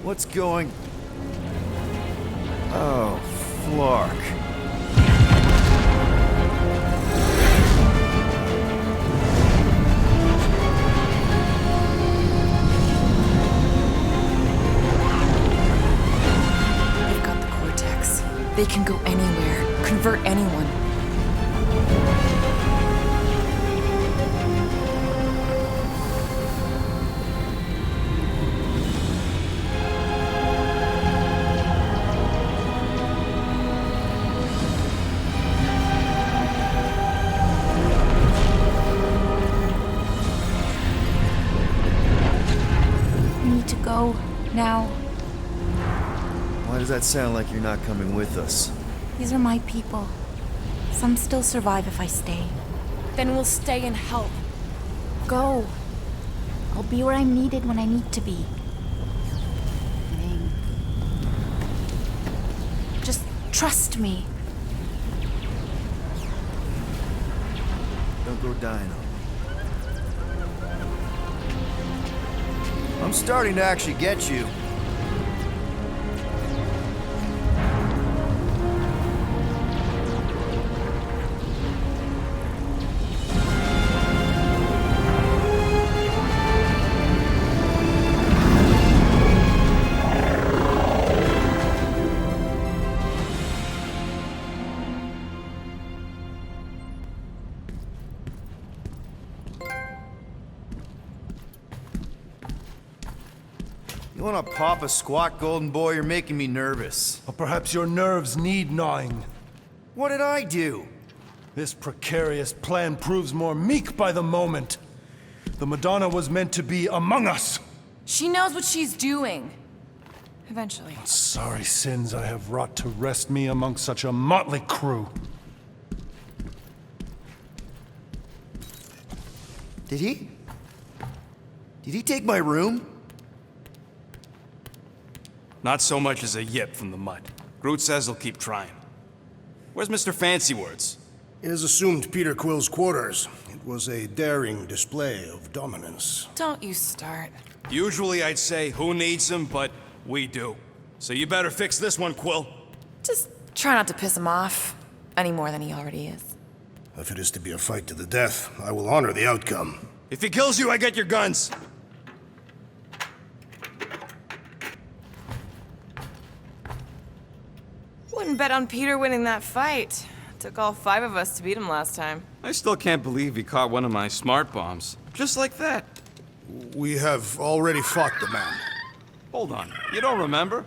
What's going... Oh, Flark. They've got the cortex. They can go anywhere, convert anyone. Go now. Why does that sound like you're not coming with us? These are my people. Some still survive if I stay. Then we'll stay and help. Go. I'll be where I'm needed when I need to be. Just trust me. Don't go dying on me. I'm starting to actually get you. You wanna pop a squat, golden boy? You're making me nervous. Or perhaps your nerves need gnawing. What did I do? This precarious plan proves more meek by the moment. The Madonna was meant to be among us. She knows what she's doing. Eventually. Sorry sins I have wrought to wrest me among such a motley crew. Did he? Did he take my room? Not so much as a yip from the mud. Groot says he'll keep trying. Where's Mr. Fancy Words? It is assumed Peter Quill's quarters. It was a daring display of dominance. Don't you start. Usually I'd say, who needs him, but we do. So you better fix this one, Quill. Just try not to piss him off any more than he already is. If it is to be a fight to the death, I will honor the outcome. If he kills you, I get your guns. Wouldn't bet on Peter winning that fight. Took all 5 of us to beat him last time. I still can't believe he caught one of my smart bombs. Just like that. We have already fought the man. Hold on, you don't remember?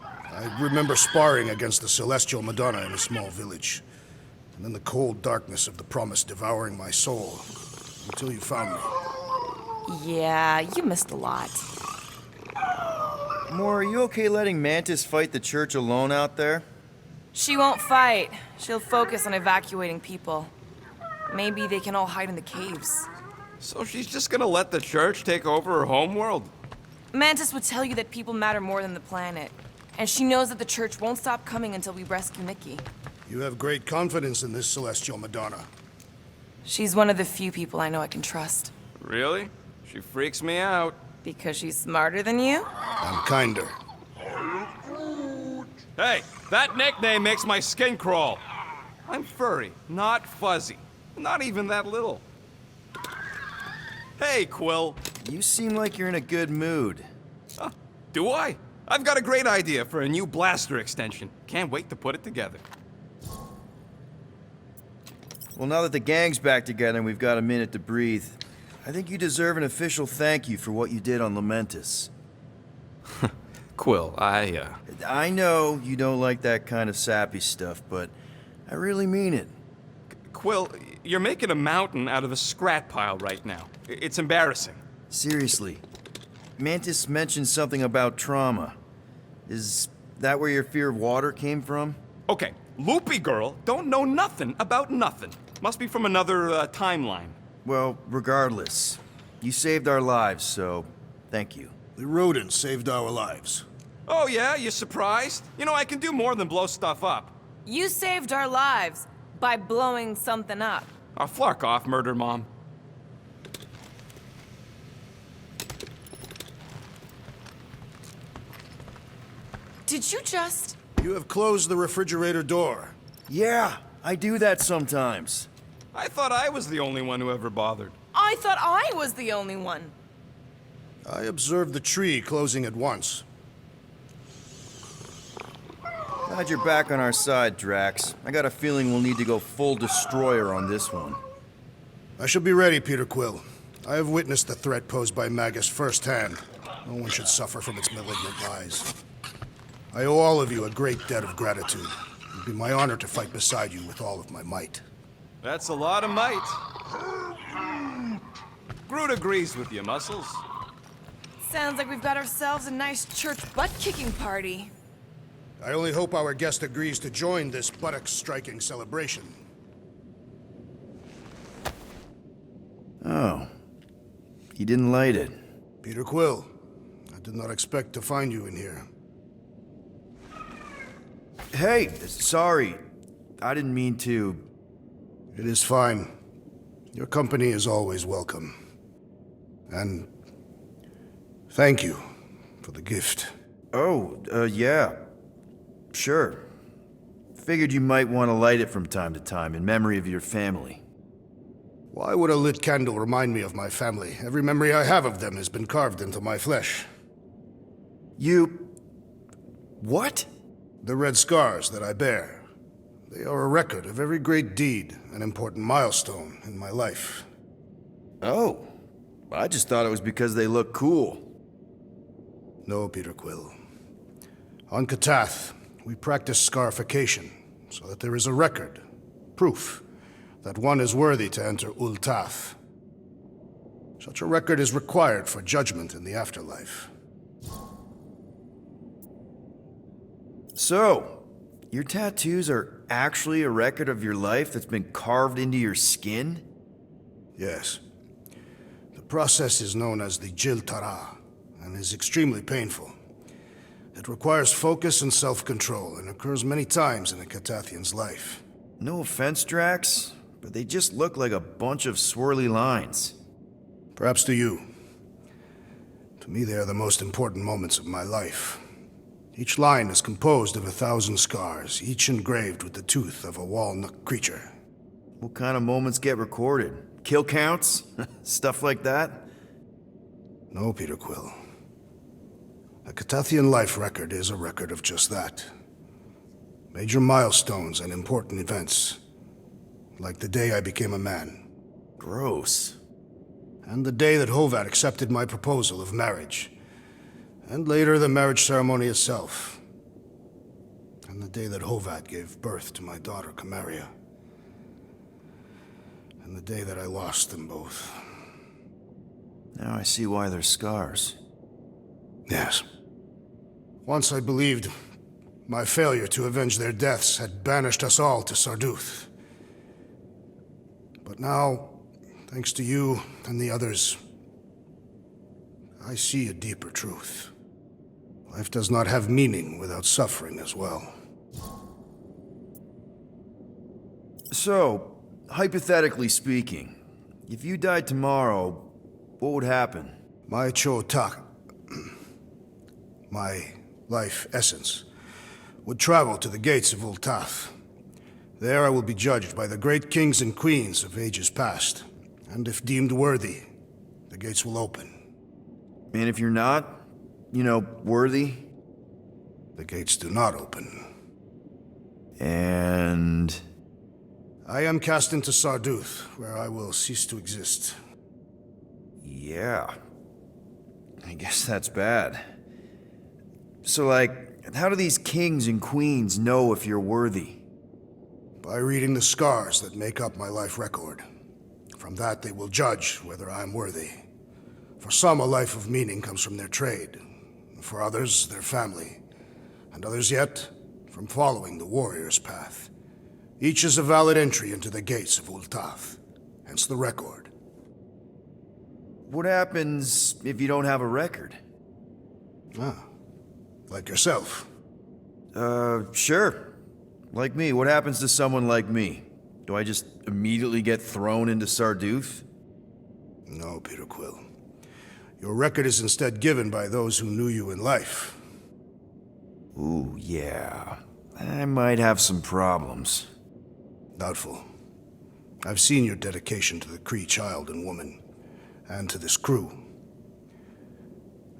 I remember sparring against the Celestial Madonna in a small village. And then the cold darkness of the promise devouring my soul. Until you found me. Yeah, you missed a lot. Moore, are you okay letting Mantis fight the church alone out there? She won't fight. She'll focus on evacuating people. Maybe they can all hide in the caves. So she's just gonna let the church take over her homeworld? Mantis would tell you that people matter more than the planet. And she knows that the church won't stop coming until we rescue Nikki. You have great confidence in this Celestial Madonna. She's one of the few people I know I can trust. Really? She freaks me out. Because she's smarter than you? I'm kinder. Hey, that nickname makes my skin crawl. I'm furry, not fuzzy. Not even that little. Hey, Quill. You seem like you're in a good mood. Do I? I've got a great idea for a new blaster extension. Can't wait to put it together. Well, now that the gang's back together and we've got a minute to breathe, I think you deserve an official thank you for what you did on Lamentus. Quill, I know you don't like that kind of sappy stuff, but I really mean it. Quill, you're making a mountain out of a scrap pile right now. It's embarrassing. Seriously. Mantis mentioned something about trauma. Is that where your fear of water came from? Okay, Loopy Girl don't know nothing about nothing. Must be from another timeline. Well, regardless, you saved our lives, so thank you. The rodents saved our lives. Oh yeah, you surprised? You know, I can do more than blow stuff up. You saved our lives by blowing something up. Oh, flark off, Murder Mom. Did you just... You have closed the refrigerator door. Yeah, I do that sometimes. I thought I was the only one who ever bothered. I thought I was the only one. I observed the tree closing at once. Glad you're back on our side, Drax. I got a feeling we'll need to go full destroyer on this one. I shall be ready, Peter Quill. I have witnessed the threat posed by Magus firsthand. No one should suffer from its malignant lies. I owe all of you a great debt of gratitude. It would be my honor to fight beside you with all of my might. That's a lot of might. Groot agrees with you, Muscles. Sounds like we've got ourselves a nice church butt-kicking party. I only hope our guest agrees to join this buttock-striking celebration. Oh. He didn't light it. Peter Quill, I did not expect to find you in here. Hey, sorry. I didn't mean to. It is fine. Your company is always welcome. And thank you for the gift. Oh, yeah. Sure. Figured you might want to light it from time to time in memory of your family. Why would a lit candle remind me of my family? Every memory I have of them has been carved into my flesh. You... What? The red scars that I bear. They are a record of every great deed, an important milestone in my life. Oh. I just thought it was because they look cool. No, Peter Quill. On Katath, we practice scarification, so that there is a record, proof, that one is worthy to enter Ultath. Such a record is required for judgment in the afterlife. So, your tattoos are actually a record of your life that's been carved into your skin? Yes. The process is known as the Jil Tara, and is extremely painful. It requires focus and self-control, and occurs many times in a Katathian's life. No offense, Drax, but they just look like a bunch of swirly lines. Perhaps to you. To me, they are the most important moments of my life. Each line is composed of 1,000 scars, each engraved with the tooth of a walnut creature. What kind of moments get recorded? Kill counts? Stuff like that? No, Peter Quill. A Katathian life record is a record of just that. Major milestones and important events. Like the day I became a man. Gross. And the day that Hovat accepted my proposal of marriage. And later the marriage ceremony itself. And the day that Hovat gave birth to my daughter, Camaria. And the day that I lost them both. Now I see why they're scars. Yes. Once I believed my failure to avenge their deaths had banished us all to Sarduth. But now, thanks to you and the others, I see a deeper truth. Life does not have meaning without suffering as well. So, hypothetically speaking, if you died tomorrow, what would happen? My Chotak, my life essence, would travel to the gates of Ultath. There I will be judged by the great kings and queens of ages past, and if deemed worthy, the gates will open. And if you're not, worthy? The gates do not open. And... I am cast into Sarduth, where I will cease to exist. yeah. I guess that's bad. So, how do these kings and queens know if you're worthy? By reading the scars that make up my life record. From that they will judge whether I am worthy. For some, a life of meaning comes from their trade. For others, their family. And others yet, from following the warrior's path. Each is a valid entry into the gates of Ultath. Hence the record. What happens if you don't have a record? Like yourself. Sure. Like me. What happens to someone like me? Do I just immediately get thrown into Sarduth? No, Peter Quill. Your record is instead given by those who knew you in life. Ooh, yeah. I might have some problems. Doubtful. I've seen your dedication to the Kree child and woman, and to this crew,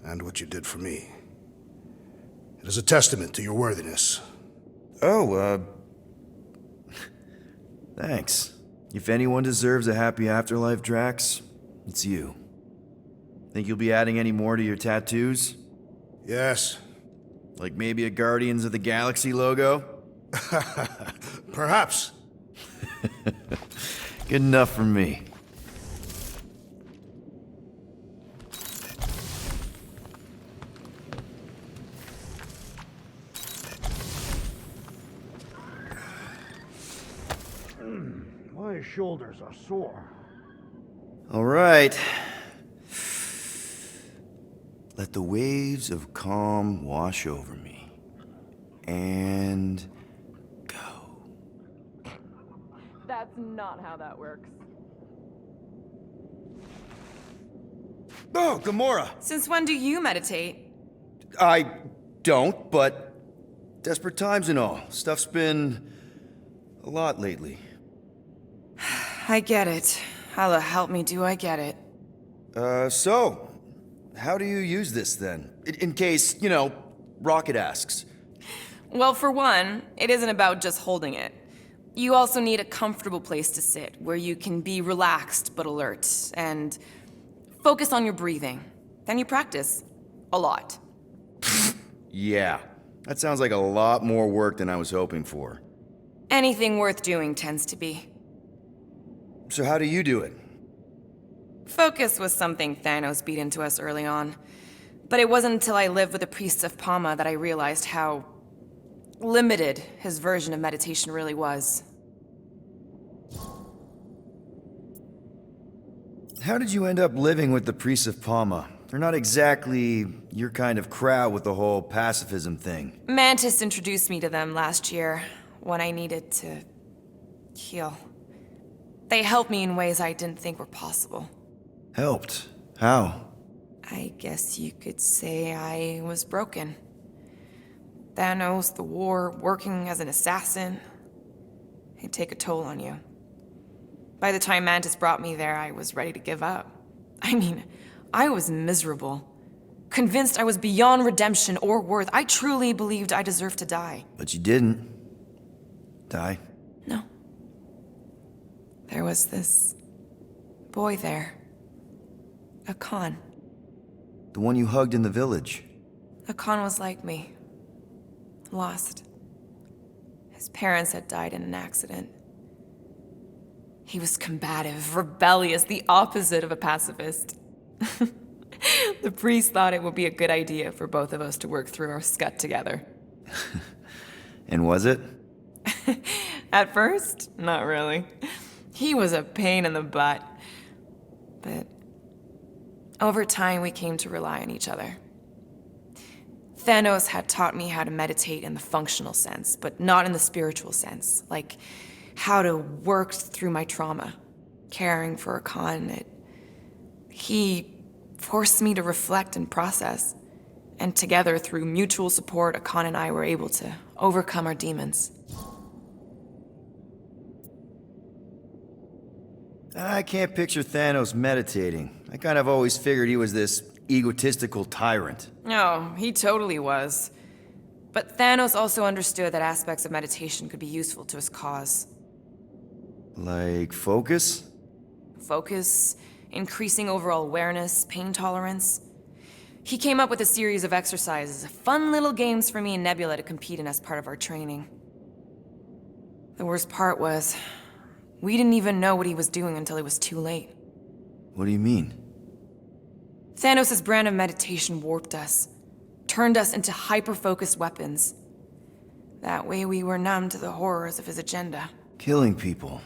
and what you did for me. It is a testament to your worthiness. Oh, thanks. If anyone deserves a happy afterlife, Drax, it's you. Think you'll be adding any more to your tattoos? Yes. Like maybe a Guardians of the Galaxy logo? Perhaps. Good enough for me. My shoulders are sore. All right. Let the waves of calm wash over me. And go. That's not how that works. Oh, Gamora! Since when do you meditate? I don't, but desperate times and all. Stuff's been a lot lately. I get it. Allah help me, do I get it. So, how do you use this then? In case, Rocket asks. Well, for one, it isn't about just holding it. You also need a comfortable place to sit, where you can be relaxed but alert, and focus on your breathing. Then you practice. A lot. Yeah, that sounds like a lot more work than I was hoping for. Anything worth doing tends to be. So how do you do it? Focus was something Thanos beat into us early on. But it wasn't until I lived with the priests of Palma that I realized how limited his version of meditation really was. How did you end up living with the priests of Palma? They're not exactly your kind of crowd with the whole pacifism thing. Mantis introduced me to them last year when I needed to heal. They helped me in ways I didn't think were possible. Helped? How? I guess you could say I was broken. Thanos, the war, working as an assassin. It'd take a toll on you. By the time Mantis brought me there, I was ready to give up. I mean, I was miserable. Convinced I was beyond redemption or worth. I truly believed I deserved to die. But you didn't. Die? No. There was this boy there. A Khan. The one you hugged in the village? A Khan was like me. Lost. His parents had died in an accident. He was combative, rebellious, the opposite of a pacifist. The priest thought it would be a good idea for both of us to work through our scut together. And was it? At first, not really. He was a pain in the butt. But over time, we came to rely on each other. Thanos had taught me how to meditate in the functional sense, but not in the spiritual sense. Like how to work through my trauma, caring for a Khan. He forced me to reflect and process. And together, through mutual support, Khan and I were able to overcome our demons. I can't picture Thanos meditating. I kind of always figured he was this egotistical tyrant. No, he totally was. But Thanos also understood that aspects of meditation could be useful to his cause. Like focus? Focus, increasing overall awareness, pain tolerance. He came up with a series of exercises, fun little games for me and Nebula to compete in as part of our training. The worst part was, we didn't even know what he was doing until it was too late. What do you mean? Thanos' brand of meditation warped us, turned us into hyper-focused weapons. That way we were numb to the horrors of his agenda. Killing people.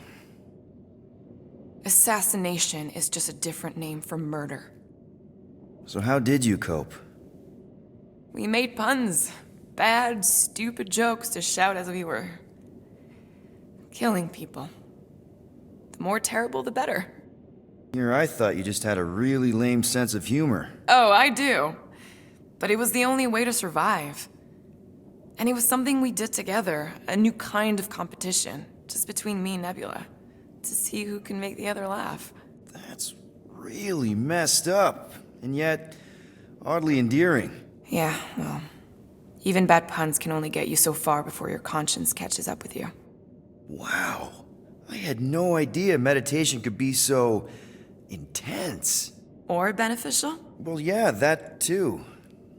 Assassination is just a different name for murder. So how did you cope? We made puns, bad, stupid jokes to shout as we were killing people. The more terrible, the better. Here, I thought you just had a really lame sense of humor. Oh, I do. But it was the only way to survive. And it was something we did together, a new kind of competition, just between me and Nebula, to see who can make the other laugh. That's really messed up, and yet oddly endearing. Yeah, well, even bad puns can only get you so far before your conscience catches up with you. Wow. I had no idea meditation could be so intense. Or beneficial? Well, yeah, that too.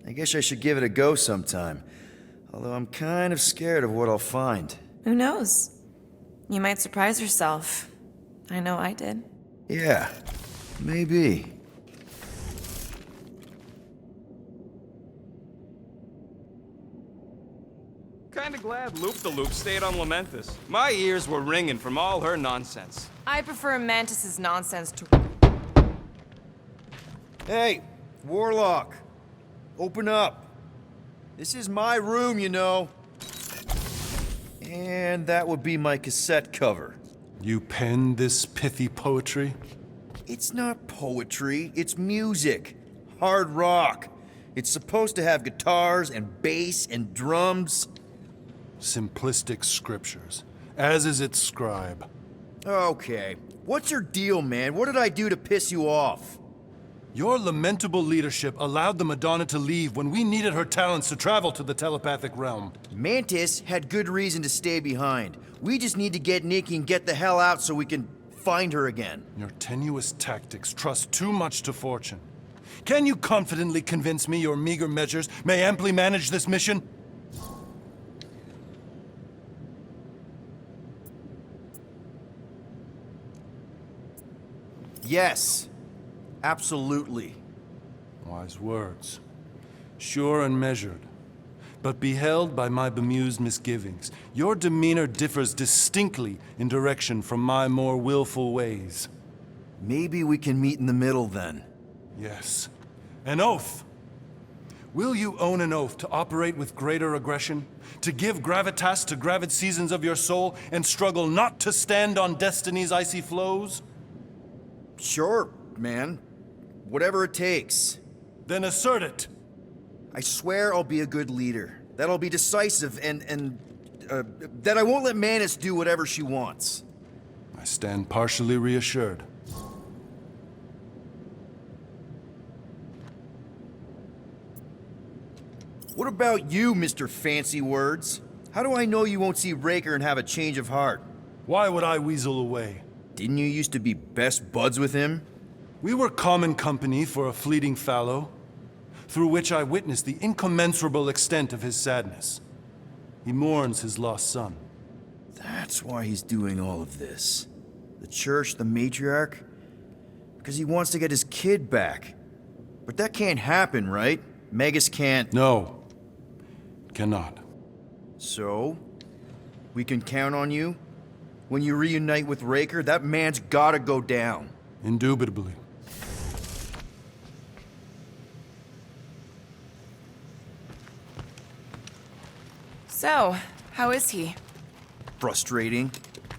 I guess I should give it a go sometime. Although I'm kind of scared of what I'll find. Who knows? You might surprise yourself. I know I did. Yeah, maybe. Kinda glad Loop-the-Loop stayed on Lamentus. My ears were ringing from all her nonsense. I prefer Mantis's nonsense to... Hey, Warlock. Open up. This is my room, you know. And that would be my cassette cover. You penned this pithy poetry? It's not poetry, it's music. Hard rock. It's supposed to have guitars and bass and drums. Simplistic scriptures, as is its scribe. Okay. What's your deal, man? What did I do to piss you off? Your lamentable leadership allowed the Madonna to leave when we needed her talents to travel to the telepathic realm. Mantis had good reason to stay behind. We just need to get Nikki and get the hell out so we can find her again. Your tenuous tactics trust too much to fortune. Can you confidently convince me your meager measures may amply manage this mission? Yes. Absolutely. Wise words. Sure and measured. But beheld by my bemused misgivings, your demeanor differs distinctly in direction from my more willful ways. Maybe we can meet in the middle then. Yes. An oath. Will you own an oath to operate with greater aggression? To give gravitas to gravid seasons of your soul and struggle not to stand on destiny's icy flows? Sure, man. Whatever it takes. Then assert it. I swear I'll be a good leader. That I'll be decisive and that I won't let Mantis do whatever she wants. I stand partially reassured. What about you, Mr. Fancy Words? How do I know you won't see Raker and have a change of heart? Why would I weasel away? Didn't you used to be best buds with him? We were common company for a fleeting fallow, through which I witnessed the incommensurable extent of his sadness. He mourns his lost son. That's why he's doing all of this. The church, the matriarch? Because he wants to get his kid back. But that can't happen, right? Megas can't... No, cannot. So? We can count on you? When you reunite with Raker, that man's gotta go down. Indubitably. So, how is he? Frustrating.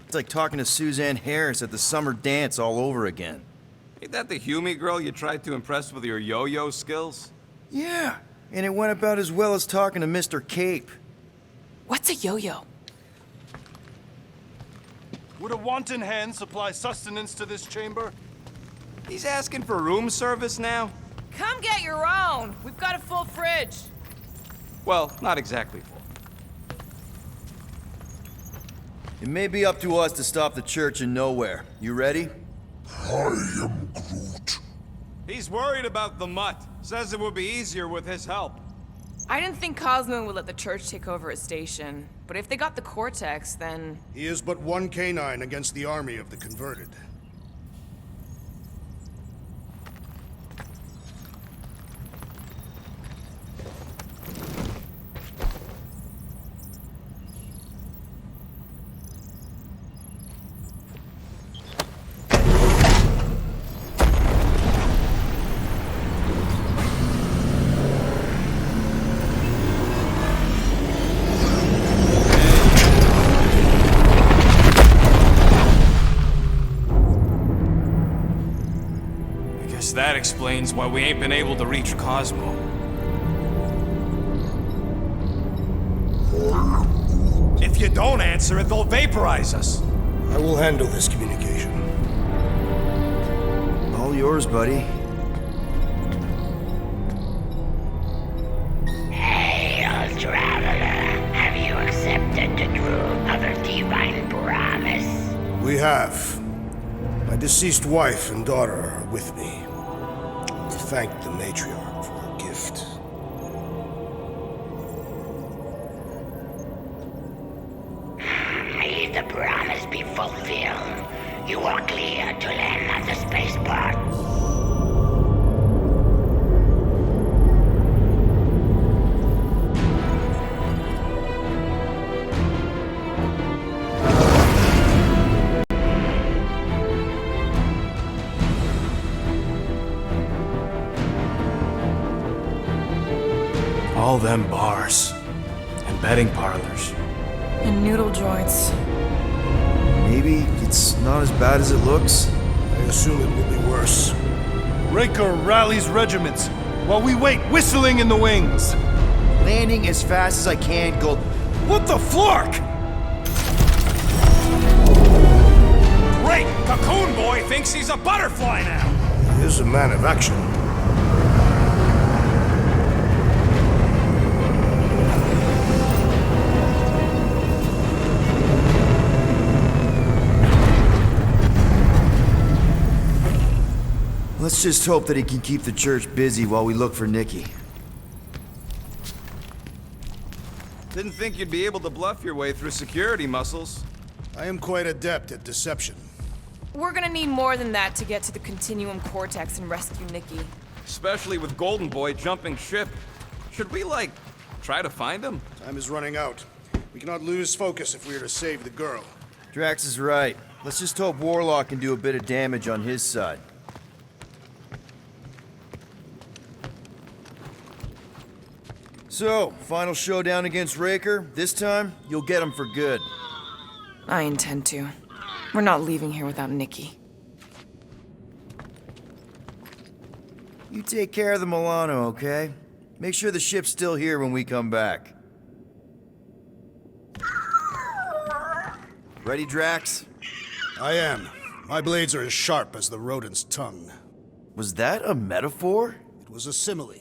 It's like talking to Suzanne Harris at the summer dance all over again. Ain't that the Hume girl you tried to impress with your yo-yo skills? Yeah, and it went about as well as talking to Mr. Cape. What's a yo-yo? Would a wanton hand supply sustenance to this chamber? He's asking for room service now? Come get your own! We've got a full fridge! Well, not exactly full. It may be up to us to stop the church in Knowhere. You ready? I am Groot. He's worried about the mutt. Says it would be easier with his help. I didn't think Cosmo would let the church take over his station, but if they got the Cortex, then... He is but one canine against the army of the converted. That explains why we ain't been able to reach Cosmo. you don't answer it, they'll vaporize us. I will handle this communication. All yours, buddy. Hail, traveler. Have you accepted the truth of a divine promise? We have. My deceased wife and daughter are with me. To thank the matriarch for her gift. May the promise be fulfilled. You are clear to land at the spaceport. All them bars and betting parlors. And noodle joints. Maybe it's not as bad as it looks. I assume it will be worse. Raker rallies regiments while we wait whistling in the wings. Landing as fast as I can, Gold. What the flark? Great! Cocoon Boy thinks he's a butterfly now! He is a man of action. Let's just hope that he can keep the church busy while we look for Nikki. Didn't think you'd be able to bluff your way through security muscles. I am quite adept at deception. We're gonna need more than that to get to the Continuum Cortex and rescue Nikki. Especially with Golden Boy jumping ship. Should we, like, try to find him? Time is running out. We cannot lose focus if we are to save the girl. Drax is right. Let's just hope Warlock can do a bit of damage on his side. So, final showdown against Raker. This time, you'll get him for good. I intend to. We're not leaving here without Nikki. You take care of the Milano, okay? Make sure the ship's still here when we come back. Ready, Drax? I am. My blades are as sharp as the rodent's tongue. Was that a metaphor? It was a simile.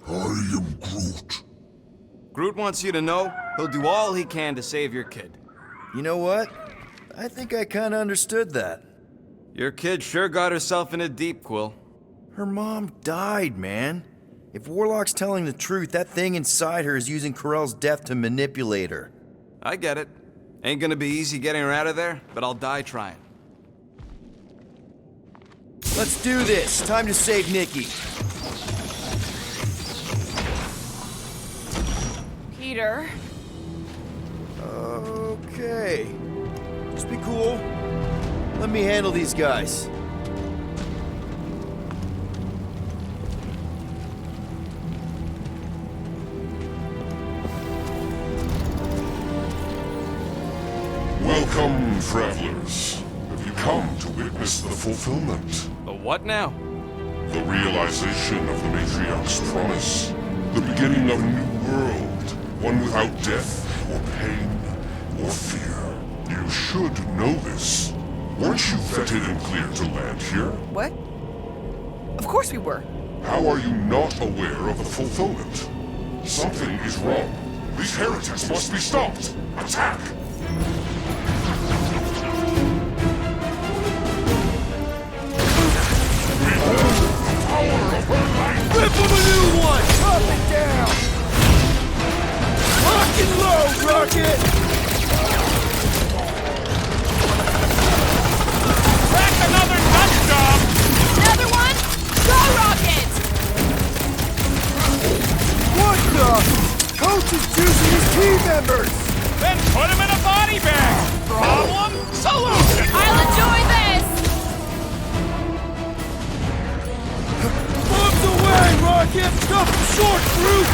I am Groot. Groot wants you to know he'll do all he can to save your kid. You know what? I think I kinda understood that. Your kid sure got herself in a deep, Quill. Her mom died, man. If Warlock's telling the truth, that thing inside her is using Corell's death to manipulate her. I get it. Ain't gonna be easy getting her out of there, but I'll die trying. Let's do this. Time to save Nikki. Peter. Okay. Just be cool. Let me handle these guys. Welcome, travelers. Have you come to witness the fulfillment? The what now? The realization of the Matriarch's promise. The beginning of a new world. One without death, or pain, or fear. You should know this. Weren't you vetted and cleared to land here? What? Of course we were. How are you not aware of the fulfillment? Something is wrong. These heretics must be stopped. Attack! Rip him a new one! Chop it down! Lock and load, Rocket! Crack another nut job! Another one? Go, Rocket! What the? Coach is choosing his team members! Then put him in a body bag! Problem? Solution! I'll enjoy this! Bombs away, Rocket! Stop him short, Groot!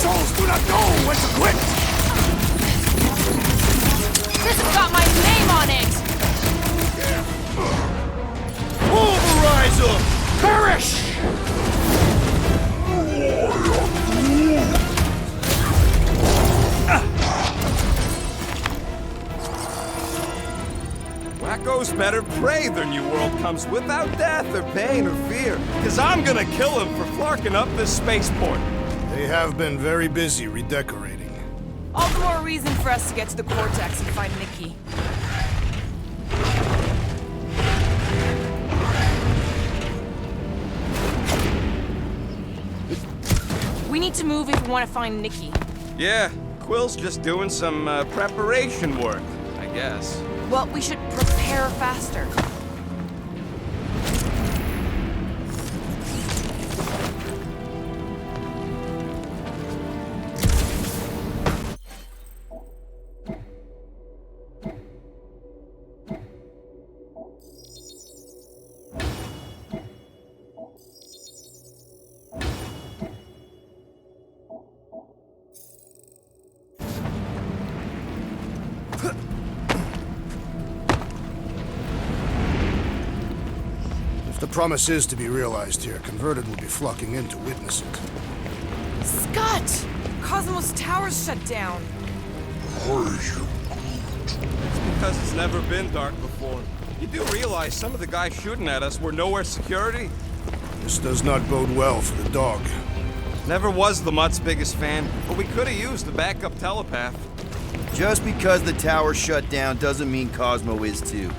souls do not know when to quit! This has got my name on it! Pulverize them! Perish! Wacko's better pray their new world comes without death or pain or fear. Cause I'm gonna kill him for flarking up this spaceport. They have been very busy redecorating. All the more reason for us to get to the Cortex and find Nikki. We need to move if we want to find Nikki. Yeah, Quill's just doing some preparation work, I guess. Well, we should prepare faster. If the promise is to be realized here, converted will be flocking in to witness it. Scott! Cosmos Tower's shut down. It's because it's never been dark before. You do realize some of the guys shooting at us were Knowhere security? This does not bode well for the dog. Never was the Mutt's biggest fan, but we could have used the backup telepath. Just because the tower shut down doesn't mean Cosmo is too.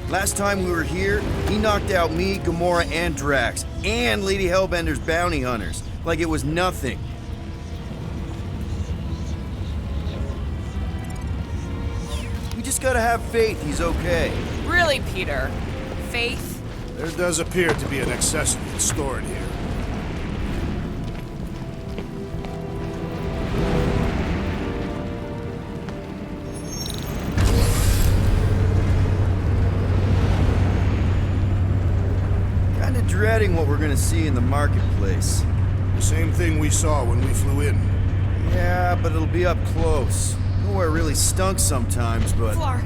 Last time we were here, he knocked out me, Gamora, and Drax, and Lady Hellbender's bounty hunters, like it was nothing. We just gotta have faith he's okay. Really, Peter? Faith? There does appear to be an accessory stored here. Kinda dreading what we're gonna see in the marketplace. The same thing we saw when we flew in. Yeah, but it'll be up close. Knowhere really stunk sometimes, but... Clark!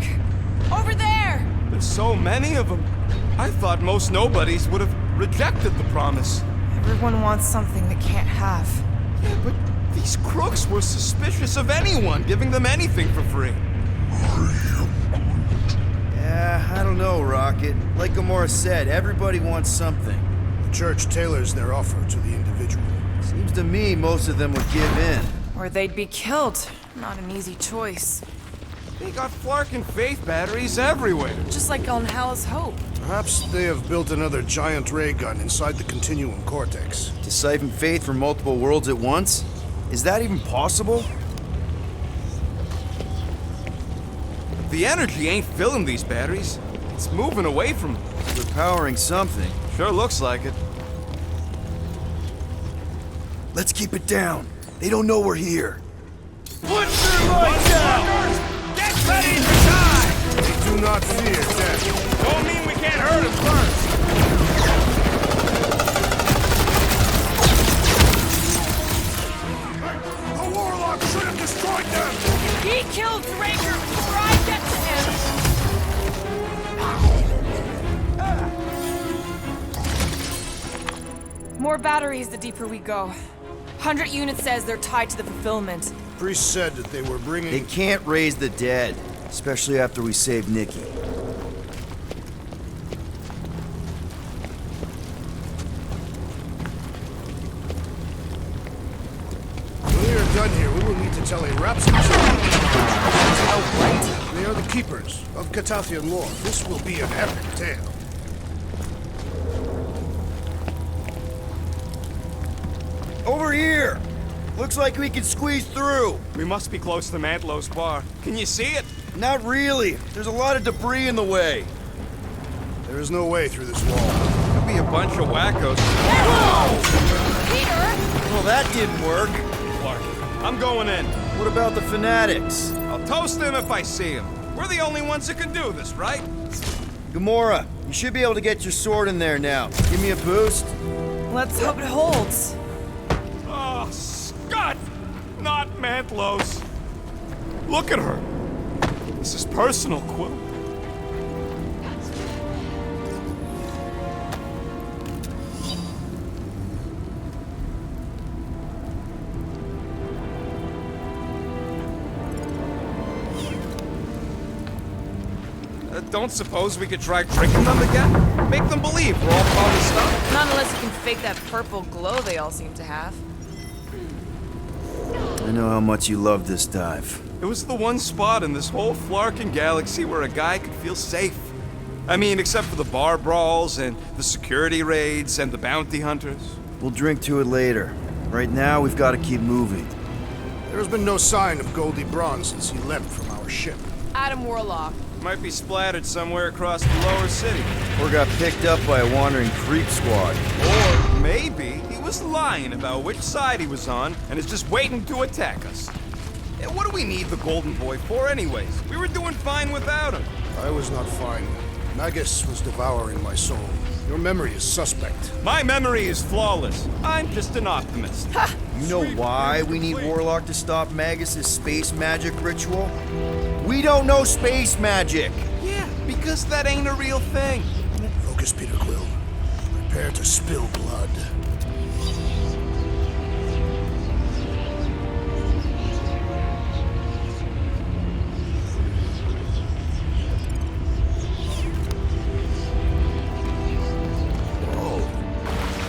Over there! There's so many of them. I thought most nobodies would have rejected the promise. Everyone wants something they can't have. Yeah, but these crooks were suspicious of anyone giving them anything for free. Yeah, I don't know, Rocket. Like Gamora said, everybody wants something. The church tailors their offer to the individual. Seems to me most of them would give in. Or they'd be killed. Not an easy choice. They got Flark and Faith batteries everywhere. Just like on Hal's Hope. Perhaps they have built another giant ray gun inside the Continuum Cortex. To siphon faith from multiple worlds at once? Is that even possible? The energy ain't filling these batteries. It's moving away from them. They're powering something. Sure looks like it. Let's keep it down. They don't know we're here. Put your lights down! Get ready to die! They do not fear death. Don't mean we can't hurt him first! The Warlock should have destroyed them! He killed Ranger before I get to him! More batteries the deeper we go. 100 units says they're tied to the fulfillment. Priest said that they were bringing... They can't raise the dead, especially after we saved Nikki. When we are done here, we will need to tell a rhapsody. Oh, right. They are the keepers of Catathian lore. This will be an epic tale. Over here! Looks like we can squeeze through. We must be close to Mantlo's bar. Can you see it? Not really. There's a lot of debris in the way. There is no way through this wall. Could be a bunch of wackos. Peter! Well, that didn't work. Clark, I'm going in. What about the fanatics? I'll toast them if I see them. We're the only ones that can do this, right? Gamora, you should be able to get your sword in there now. Give me a boost. Let's hope it holds. Oh, Scott! Mantlos. Look at her. This is personal, Quill. Don't suppose we could try tricking them again? Make them believe we're all probably stuff? Not unless you can fake that purple glow they all seem to have. I know how much you love this dive. It was the one spot in this whole Flarkin galaxy where a guy could feel safe. I mean, except for the bar brawls and the security raids and the bounty hunters. We'll drink to it later. Right now, we've got to keep moving. There's been no sign of Goldie Braun since he left from our ship. Adam Warlock. Might be splattered somewhere across the lower city. Or got picked up by a wandering creep squad. Or maybe he was lying about which side he was on and is just waiting to attack us. And what do we need the Golden Boy for anyways? We were doing fine without him. I was not fine. Magus was devouring my soul. Your memory is suspect. My memory is flawless. I'm just an optimist. You know why we need Warlock to stop Magus' space magic ritual? We don't know space magic! Yeah, because that ain't a real thing. Focus, Peter Quill. Prepare to spill blood.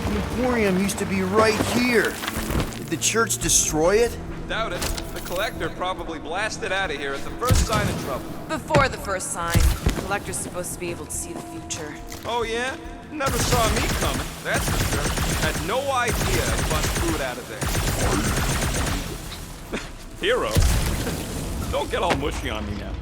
The Emporium used to be right here. Did the church destroy it? Doubt it. The Collector probably blasted out of here at the first sign of trouble. Before the first sign. The Collector's supposed to be able to see the future. Oh yeah? Never saw me coming, that's for sure. Had no idea to bust food out of there. Hero? Don't get all mushy on me now.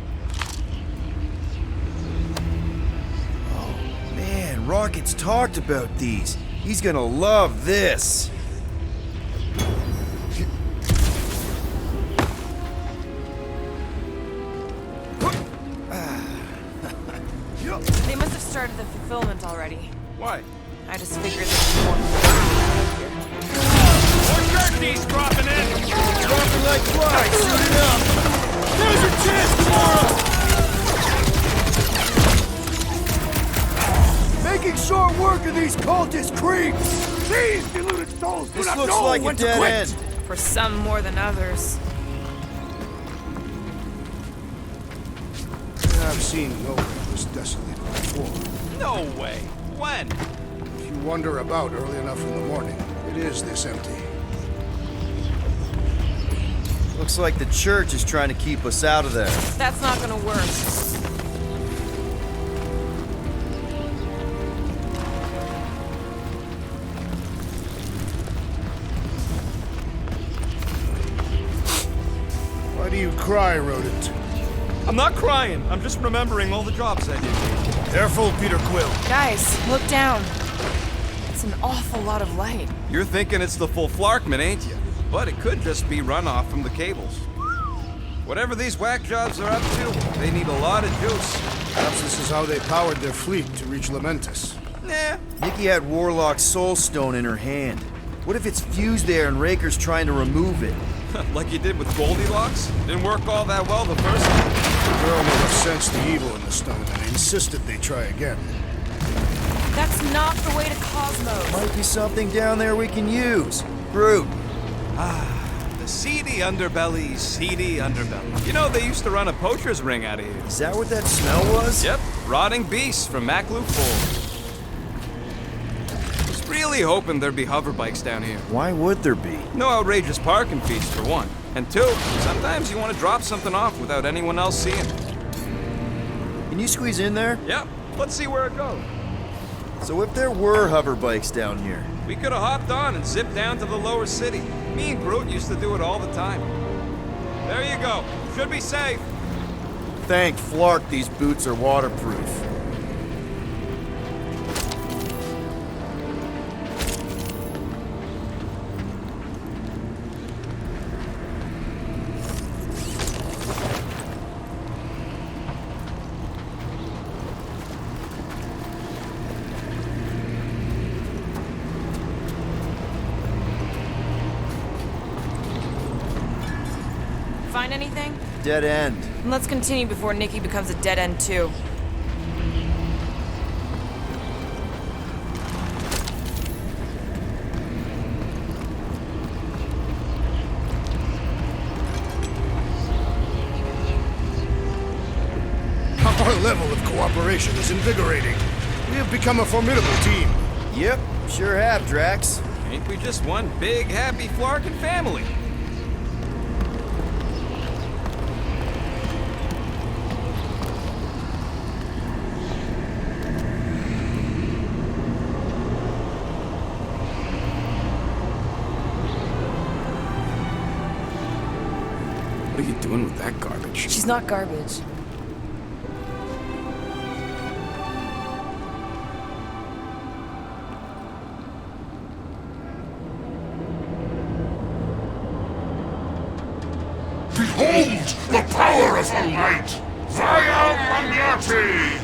Oh man, Rocket's talked about these. He's gonna love this. They must have started the fulfillment already. Why? I just figured there's more here. More jerkies dropping in! Dropping like flies, shoot it up! There's your chance, Cora! Making short work of these cultist creeps! These deluded souls do This not looks know like when a to dead quit! end. For some more than others. I've seen Knowhere this desolated before. No way. When? If you wander about early enough in the morning, it is this empty. Looks like the church is trying to keep us out of there. That's not gonna work. Why do you cry, rodent? I'm not crying. I'm just remembering all the jobs I did. Careful, Peter Quill. Guys, look down. It's an awful lot of light. You're thinking it's the full Flarkman, ain't you? But it could just be runoff from the cables. Whatever these whack jobs are up to, they need a lot of juice. Perhaps this is how they powered their fleet to reach Lamentus. Nah. Nikki had Warlock's soul stone in her hand. What if it's fused there and Raker's trying to remove it? Like you did with Goldilocks? Didn't work all that well the first time. The girl may have sensed the evil in the stone and insisted they try again. That's not the way to Cosmos. Might be something down there we can use. Groot. The seedy underbelly, seedy underbelly. You know, they used to run a poacher's ring out of here. Is that what that smell was? Yep, rotting beasts from Maclu Falls. Was really hoping there'd be hover bikes down here. Why would there be? No outrageous parking fees, for one. And two, sometimes you want to drop something off without anyone else seeing. Can you squeeze in there? Yep, let's see where it goes. So if there were hover bikes down here, We could have hopped on and zipped down to the lower city. Me and Groot used to do it all the time. There you go. Should be safe. thank Flark these boots are waterproof. find anything? Dead end. And let's continue before Nikki becomes a dead end too. Our level of cooperation is invigorating. We have become a formidable team. Yep, sure have, Drax. Ain't we just one big, happy Flarkin family? What are you doing with that garbage? She's not garbage. Behold the power of the light! Via Magnati!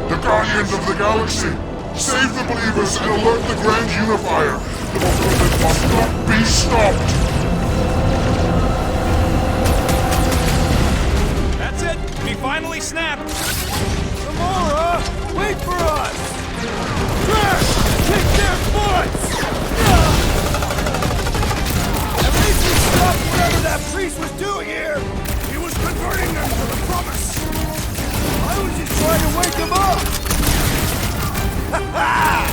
The Guardians of the Galaxy! Save the believers and alert the Grand Unifier! The fulfillment must not be stopped! That's it! We finally snapped! Gamora, wait for us! Crash! Kick their butts! At least we stopped whatever that priest was doing here! He was converting them to the promise. I was just trying to wake them up! Ha ha!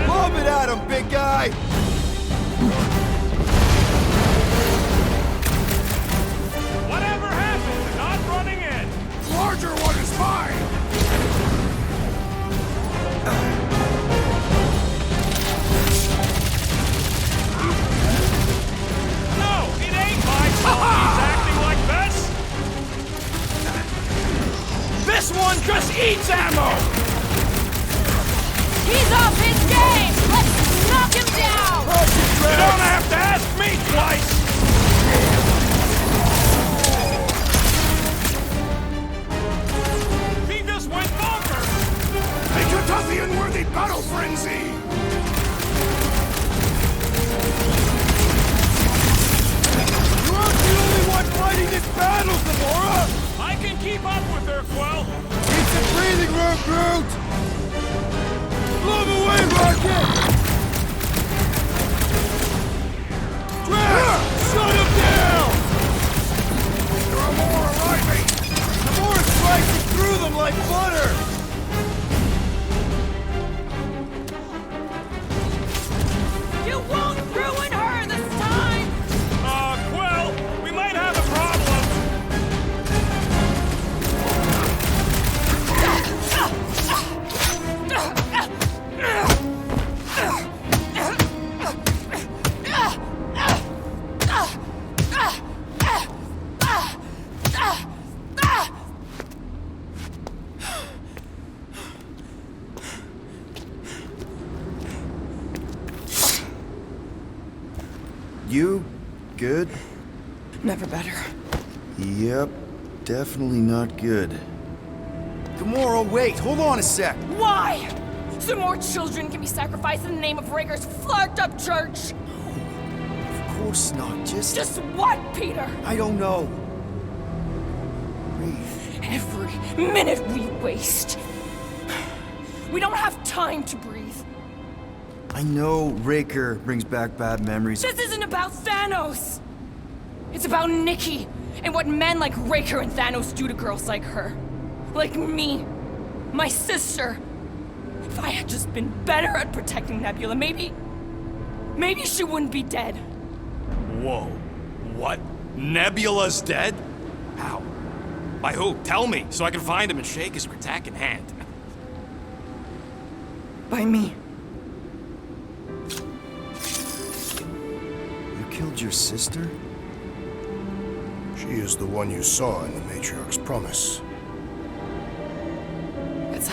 Lob it at him, big guy! Whatever happened? Not running in! Larger one is fine. No, it ain't my fault he's acting like this! This one just eats ammo! He's off his game! Let's knock him down! You don't have to ask me twice! He just went bonkers! A Kutothian-worthy battle frenzy. You aren't the only one fighting this battle, Gamora! I can keep up with her, Quill! Keep the breathing room, Groot! Blow him away, Rocket! Drax! Shut him down! There are more arriving. The more slicing through them like butter! You won't ruin her this time! Quill, we might have a problem! You good? Never better. Yep, definitely not good. Gamora, wait, hold on a sec. Why? So more children can be sacrificed in the name of Raker's flarked up church? Of course not, Just what, Peter? I don't know. Breathe. Every minute we waste. We don't have time to breathe. I know Raker brings back bad memories. This isn't about Thanos! It's about Nikki, and what men like Raker and Thanos do to girls like her. Like me. My sister. If I had just been better at protecting Nebula, maybe she wouldn't be dead. Whoa. What? Nebula's dead? How? By who? Tell me, so I can find him and shake his Kratak in hand. By me. You killed your sister? She is the one you saw in the Matriarch's promise.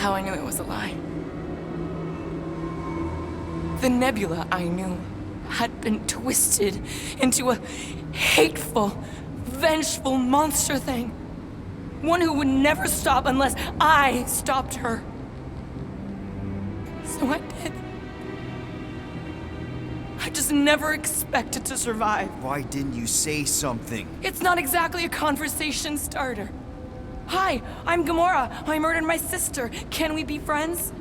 how I knew it was a lie. The nebula I knew had been twisted into a hateful, vengeful monster thing. One who would never stop unless I stopped her. So I did. I just never expected to survive. Why didn't you say something? It's not exactly a conversation starter. Hi, I'm Gamora. I murdered my sister. Can we be friends?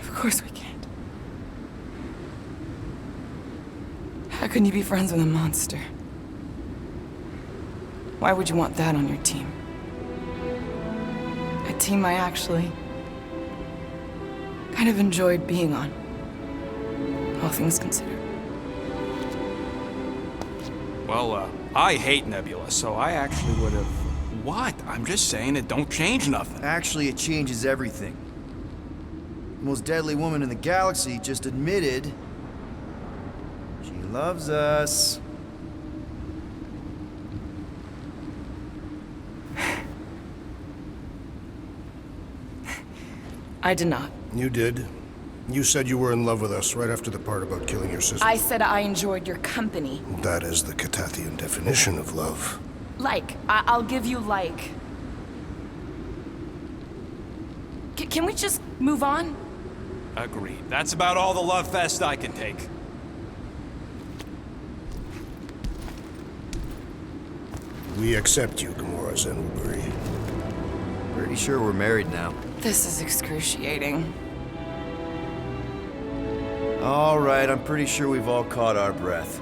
Of course we can't. How can you be friends with a monster? Why would you want that on your team? A team I actually kind of enjoyed being on, all things considered. Well, I hate Nebula, so I actually would have... What? I'm just saying it don't change nothing. Actually, it changes everything. The most deadly woman in the galaxy just admitted she loves us. I did not. You did. You said you were in love with us right after the part about killing your sister. I said I enjoyed your company. That is the Catathian definition of love. Like. I'll give you like. Can we just move on? Agreed. That's about all the love fest I can take. We accept you, Gamora Zenuburi. Pretty sure we're married now. This is excruciating. All right, I'm pretty sure we've all caught our breath.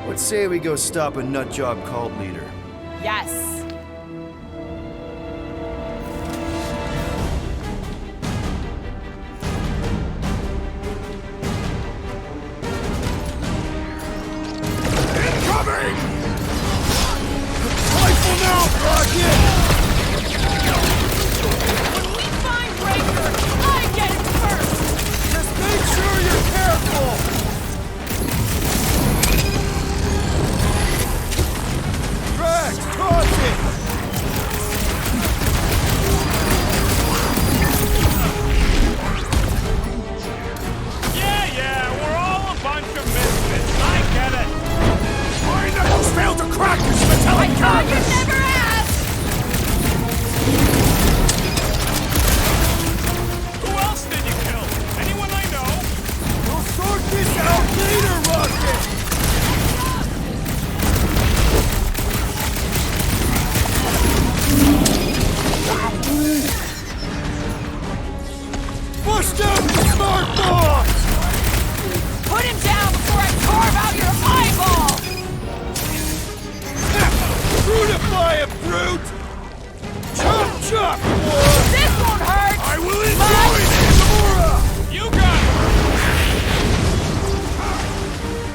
Let's say we go stop a nutjob cult leader. Yes. Incoming! Rifle now, Rocket! When we find Raker, I get it first! Just make sure you're careful! Drax, toss it! Yeah, we're all a bunch of misfits. I get it. My knuckles failed to crack this metallic You canvas! never asked! Who else did you kill? Anyone I know? We'll sort this out later, Rocket! Bust out the smart box! Put him down before I carve out your eyeball! Brutify him, brute! Chop, chop, boy! This won't hurt! I will enjoy this, Gamora! You got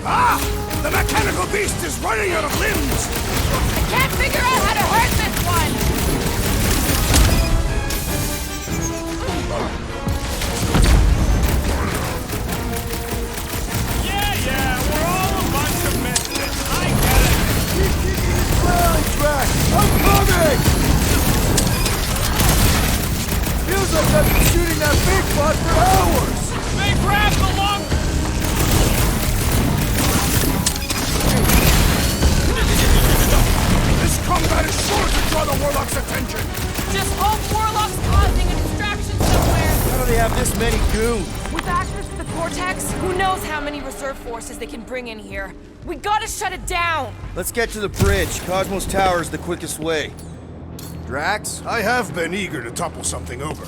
Ah! The mechanical beast is running out of limbs! I can't figure out how to hurt this one! it. Yeah, we're all a bunch of misfits. I get it. Keep kicking his ground, Drax! I'm coming! Feels like I've been shooting that big bot for hours! They grabbed the long... This combat is sure to draw the Warlock's attention! Just hope Warlock's causing a distraction somewhere! How do they have this many goons? With access to the Cortex, who knows how many reserve forces they can bring in here. We gotta shut it down! Let's get to the bridge. Cosmos Tower is the quickest way. Drax? I have been eager to topple something over.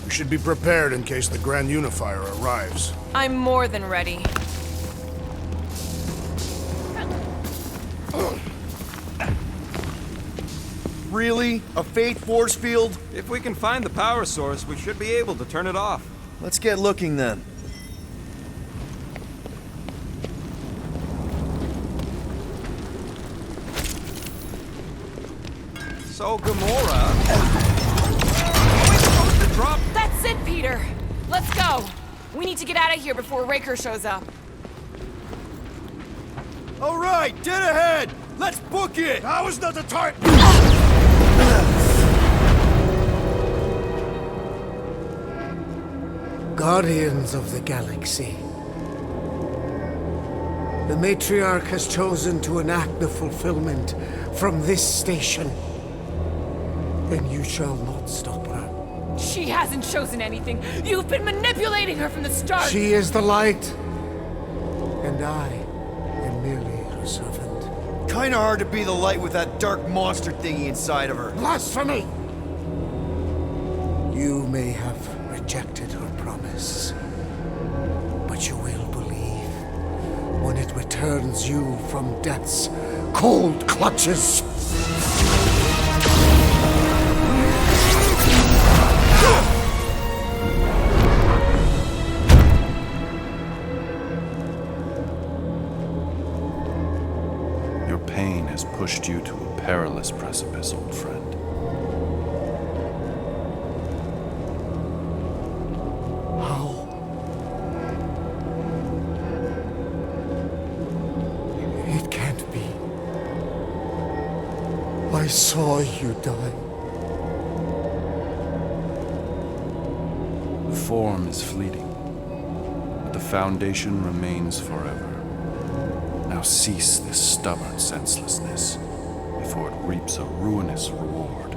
We should be prepared in case the Grand Unifier arrives. I'm more than ready. Really? A fate force field? If we can find the power source, we should be able to turn it off. Let's get looking then. So, Gamora... Are we supposed to drop... That's it, Peter! Let's go. We need to get out of here before Raker shows up. All right, dead ahead! Let's book it! Now is not the time! Guardians of the Galaxy. The Matriarch has chosen to enact the fulfillment from this station. And you shall not stop her. She hasn't chosen anything. You've been manipulating her from the start. She is the light. And I am merely her servant. Kinda hard to be the light with that dark monster thingy inside of her. Blasphemy! You may have rejected her promise, but you will believe when it returns you from death's cold clutches. Your pain has pushed you to a perilous precipice, old friend. How? It can't be. I saw you die. The form is fleeting, but the foundation remains forever. Now cease this stubborn senselessness, before it reaps a ruinous reward.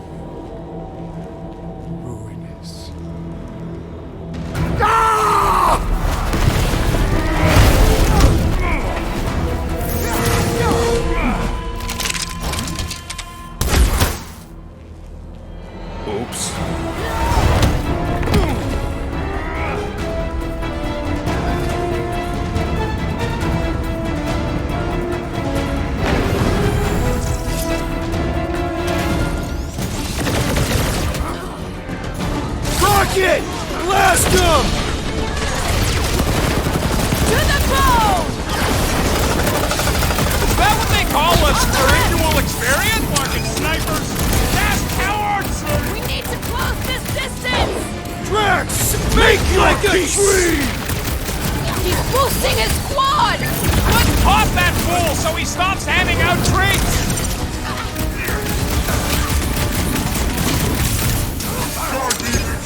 Ruinous. Oops. Rocket! Blast him! To the bone! Is that what they call a spiritual experience? Fucking snipers! Fast cowards! We need to close this distance! Drax! Make like a tree! He's boosting his squad! Let's pop that fool so he stops handing out treats!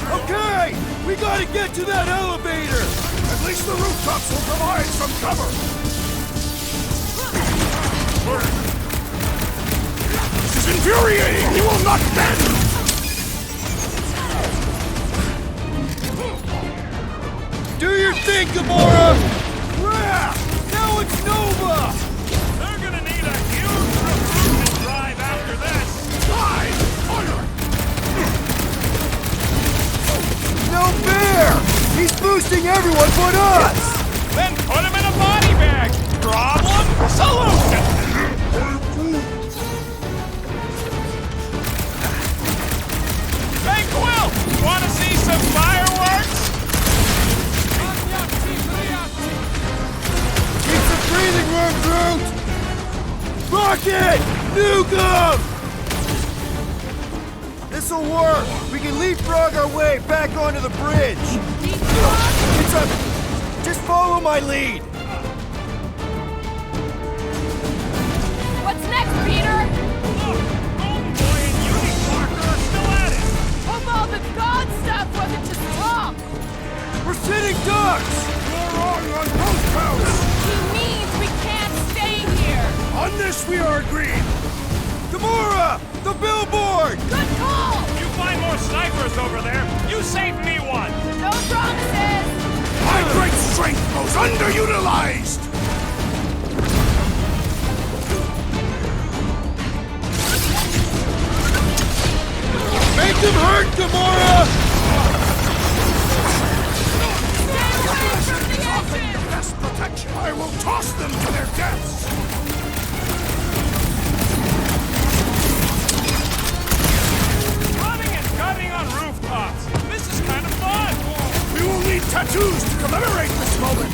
Okay! We gotta get to that elevator! At least the rooftops will provide some cover! This is infuriating! He will not bend! Do your thing, Gamora! Crap! Now it's Nova! They're gonna need a huge recruitment drive after this! No fair! He's boosting everyone but us! Then put him in a body bag! Problem? Solution! Hey, Quill! Wanna see some fireworks? Keep some breathing room, Groot! Rocket! Nuke him! This'll work! We can leapfrog our way back onto the bridge! It's a... Just follow my lead! What's next, Peter? Look! Golden Boy and Unique Parker are still at it! Hope all the god stuff wasn't just talk! We're sitting ducks! You're wrong on both counts! He means we can't stay here! On this we are agreed! Gamora! The billboard! Good call! You find more snipers over there, you save me one! No promises! My great strength goes underutilized! Make them hurt, Gamora! Stay away from the engine! Best protection! I will toss them to their deaths! Running and gunning on rooftops! This is kind of fun! We will need tattoos to commemorate this moment!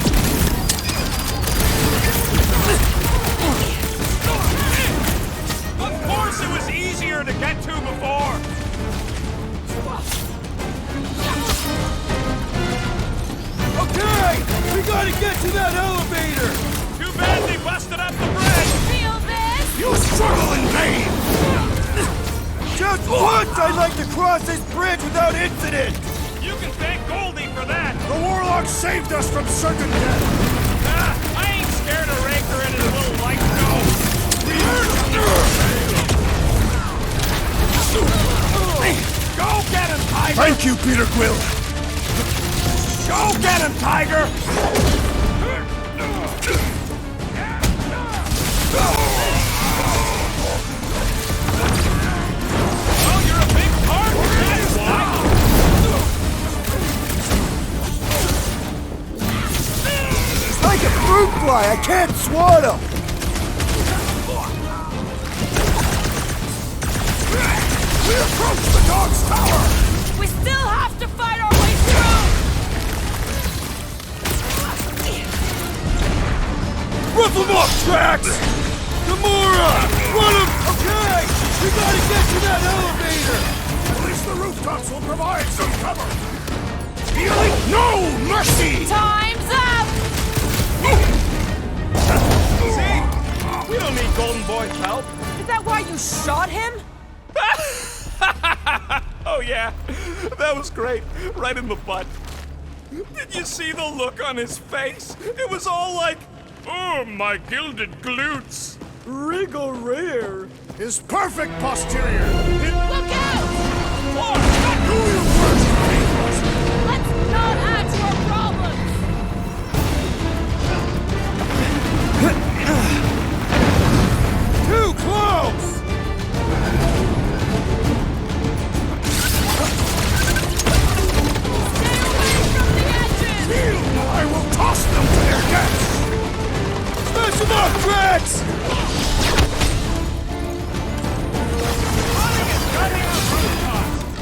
Just I'd like to cross this bridge without incident! You can thank Goldie for that! The warlock saved us from certain death! I ain't scared of Raker and his little light show! Go get him, Tiger! Thank you, Peter Quill! Go get him, Tiger! Oh, you're a big target, that's why! Like a fruit fly, I can't swat him! We approach the dog's tower! We still have to fight our way through! Rough him up, Drax! Gamora! Run him! Okay! We gotta get to that elevator! At least the rooftops will provide some cover! Feeling no mercy! Time's up! See? We don't need Golden Boy's help. Is that why you shot him? Oh yeah, that was great. Right in the butt. Did you see the look on his face? It was all like, oh, my gilded glutes. Wriggle rare. His perfect posterior! Look out! Do your worst, Let's not add to our problems! Too close! Stay away from the edges! I will toss them to their deaths! Smash him up, Drax!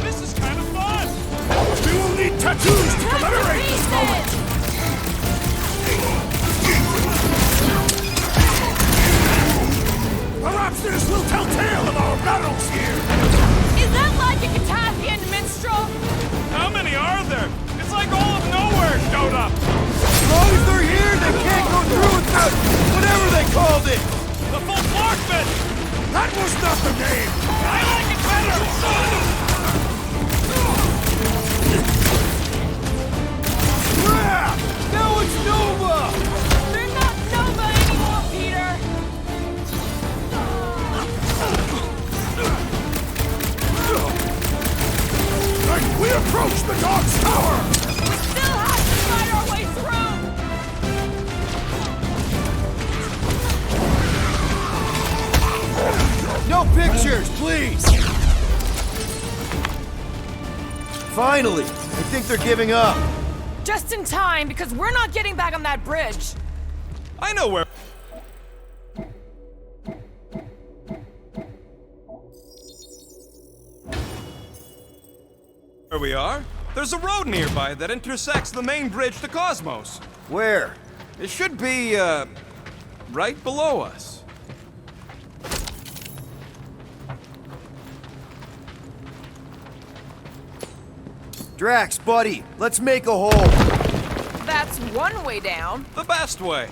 This is kind of fun. We will need tattoos to commemorate this moment! Perhaps this will tell tale of our battles here! Is that like a Catasthian minstrel? How many are there? It's like all of Knowhere showed up. As long as they're here, they can't go through without whatever they called it! The full Clarkman. That was not the name! I like it better. Crap! Now it's Nova! They're not Nova anymore, Peter! And we approach the dog's tower! We still have to fight our way through! No pictures, please! Finally! I think they're giving up. Just in time, because we're not getting back on that bridge. I know where. Here we are. There's a road nearby that intersects the main bridge to Cosmos. Where? It should be, right below us. Drax, buddy, let's make a hole. That's one way down. The best way.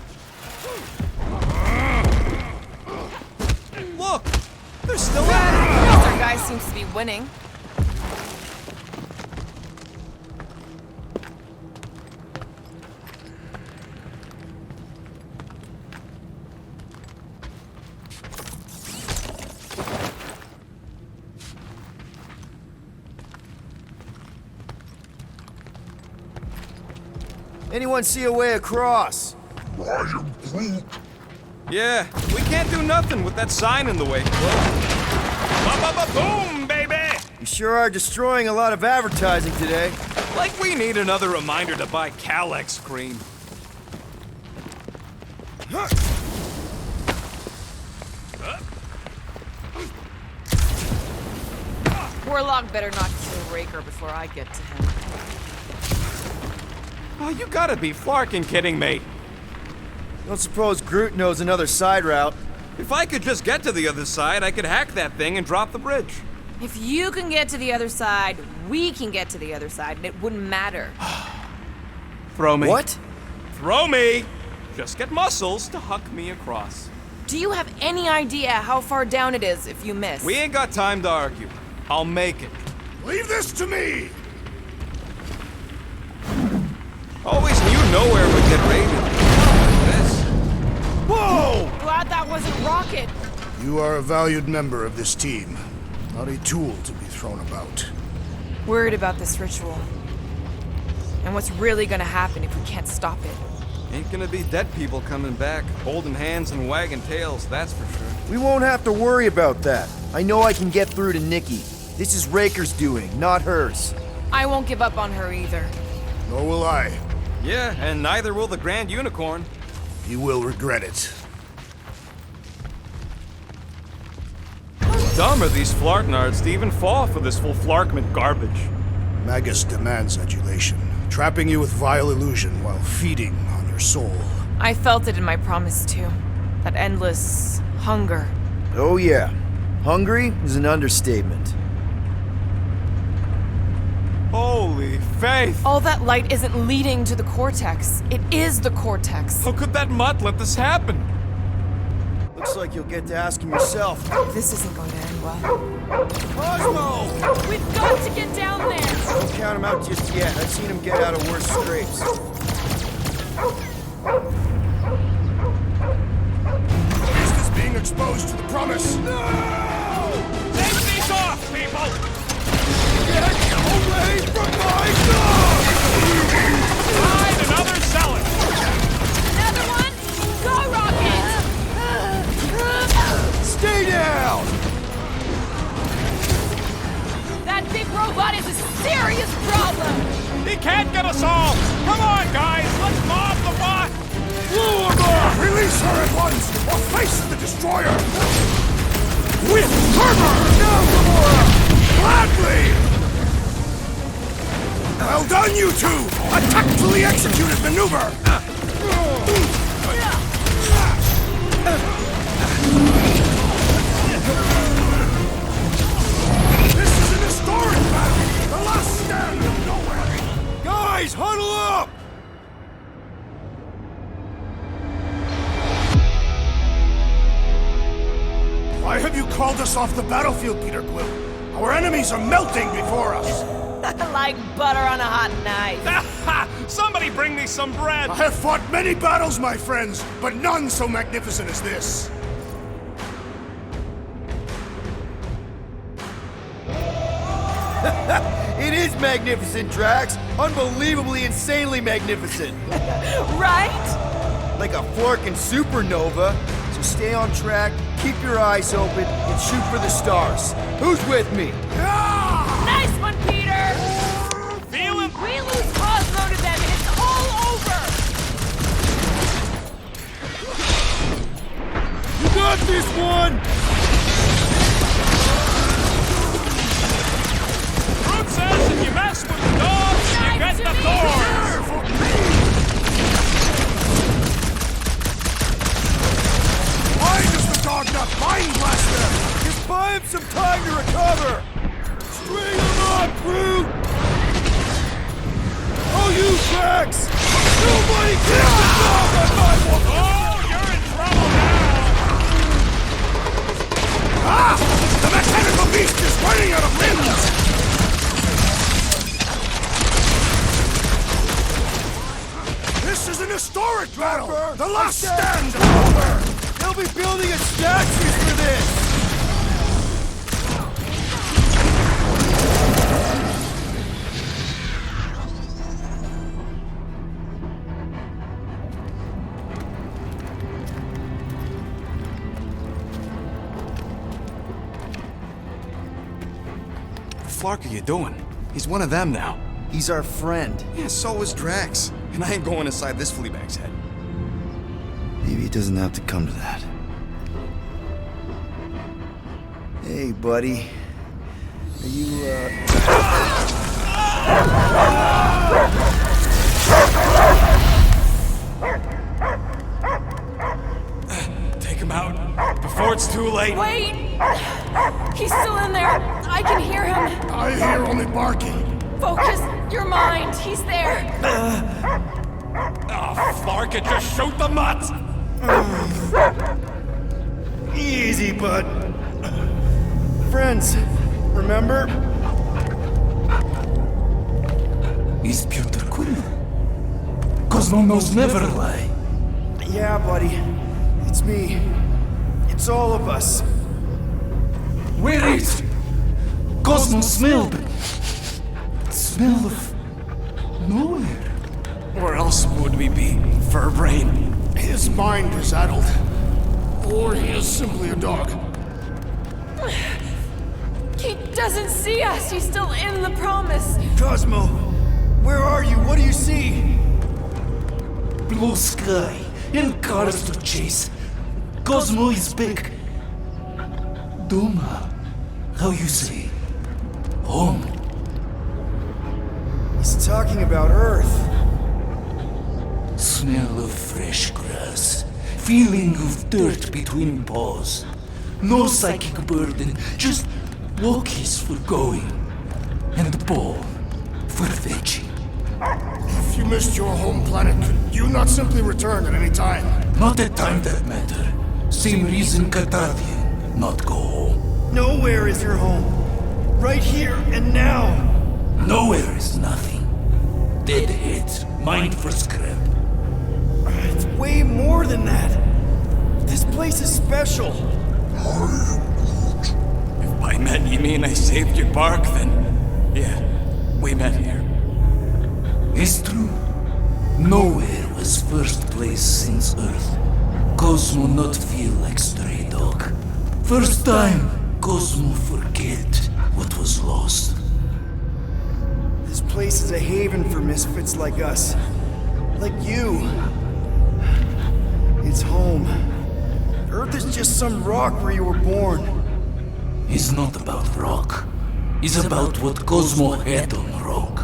Look! They're still at it! Our guy seems to be winning. Anyone see a way across? I am Groot. Yeah, we can't do nothing with that sign in the way. Boom, baby! You sure are destroying a lot of advertising today. Like we need another reminder to buy Calyx cream. Warlock better not kill Raker before I get to him. Oh, you gotta be flarkin' kidding me. Don't suppose Groot knows another side route. If I could just get to the other side, I could hack that thing and drop the bridge. If you can get to the other side, we can get to the other side, and it wouldn't matter. Throw me. What? Throw me! Just get muscles to huck me across. Do you have any idea how far down it is if you miss? We ain't got time to argue. I'll make it. Leave this to me! Always knew Knowhere would get raided. This? Whoa! Glad that wasn't Rocket. You are a valued member of this team, not a tool to be thrown about. Worried about this ritual. And what's really gonna happen if we can't stop it. Ain't gonna be dead people coming back, holding hands and wagging tails, that's for sure. We won't have to worry about that. I know I can get through to Nikki. This is Raker's doing, not hers. I won't give up on her either. Nor will I. Yeah, and neither will the Grand Unicorn. You will regret it. Dumb are these flarknards to even fall for this full flarkment garbage. Magus demands adulation, trapping you with vile illusion while feeding on your soul. I felt it in my promise too. That endless hunger. Oh yeah. Hungry is an understatement. Holy faith! All that light isn't leading to the cortex. It is the cortex. How could that mutt let this happen? Looks like you'll get to ask him yourself. This isn't going to end well. Cosmo! We've got to get down there! Don't count him out just yet. I've seen him get out of worse scrapes. List is being exposed to the promise. Take these off, people! Get away from my dog! Find another zealot! Another one? Go, Rocket! Stay down! That big robot is a serious problem! He can't get us all! Come on, guys! Let's mob the bot! Release her at once, or face the destroyer! With fervor! Now, Gamora! Gladly! Well done, you two! A tactfully executed maneuver! This is an historic battle! The last stand of Knowhere! Guys, huddle up! Why have you called us off the battlefield, Peter Quill? Our enemies are melting before us! Like butter on a hot knife. Somebody bring me some bread! I have fought many battles, my friends, but none so magnificent as this. It is magnificent, Drax. Unbelievably, insanely magnificent. Right? Like a flarkin' supernova. So stay on track, keep your eyes open, and shoot for the stars. Who's with me? Nice one, Peter! Feel him? We lose Cosmo to them and it's all over! You got this one! Fruit says if you mess with the dogs, you get the thorns! Why does the dog not mind blast them? Just buy him some time to recover! String him up, brute! Oh, you Drax! Nobody gets the dog on my one! Oh, you're in trouble now! Ah! The mechanical beast is running out of limbs! This is an historic battle! The last stand of Knowhere! They'll be building a statue for this! What the flark are you doing? He's one of them now. He's our friend. Yeah, so is Drax. And I ain't going inside this fleabag's head. Maybe it doesn't have to come to that. Hey, buddy. Are you, Take him out before it's too late. Wait! He's still in there. I can hear him. I hear only barking. Focus your mind. He's there. Oh, flark it, just shoot the mutt! Easy, bud. Friends, remember? Is Peter Quill? Cosmo knows never lie. Yeah, buddy. It's me. It's all of us. Where is Cosmo smelled? Smell of nowhere. Where else would we be, Furbrain? His mind is addled. Or he is simply a dog. He doesn't see us. He's still in the promise. Cosmo, where are you? What do you see? Blue sky and cars to chase. Cosmo is back. Doma, how you say? Home. He's talking about Earth. Smell of fresh grass. Feeling of dirt between paws. No psychic burden, just walkies for going. And the ball for fetching. If you missed your home planet, could you not simply return at any time? Not a time that matter. Same reason Cartadian not go home. Nowhere is your home. Right here and now. Nowhere is nothing. Dead heads, mind for scrap. It's way more than that. This place is special. If by met you mean I saved your bark, then yeah, we met here. It's true. Nowhere was first place since Earth. Cosmo not feel like stray dog. First time, Cosmo forget what was lost. This place is a haven for misfits like us. Like you. It's home. Earth is just some rock where you were born. It's not about rock. It's about what Cosmo had on rock.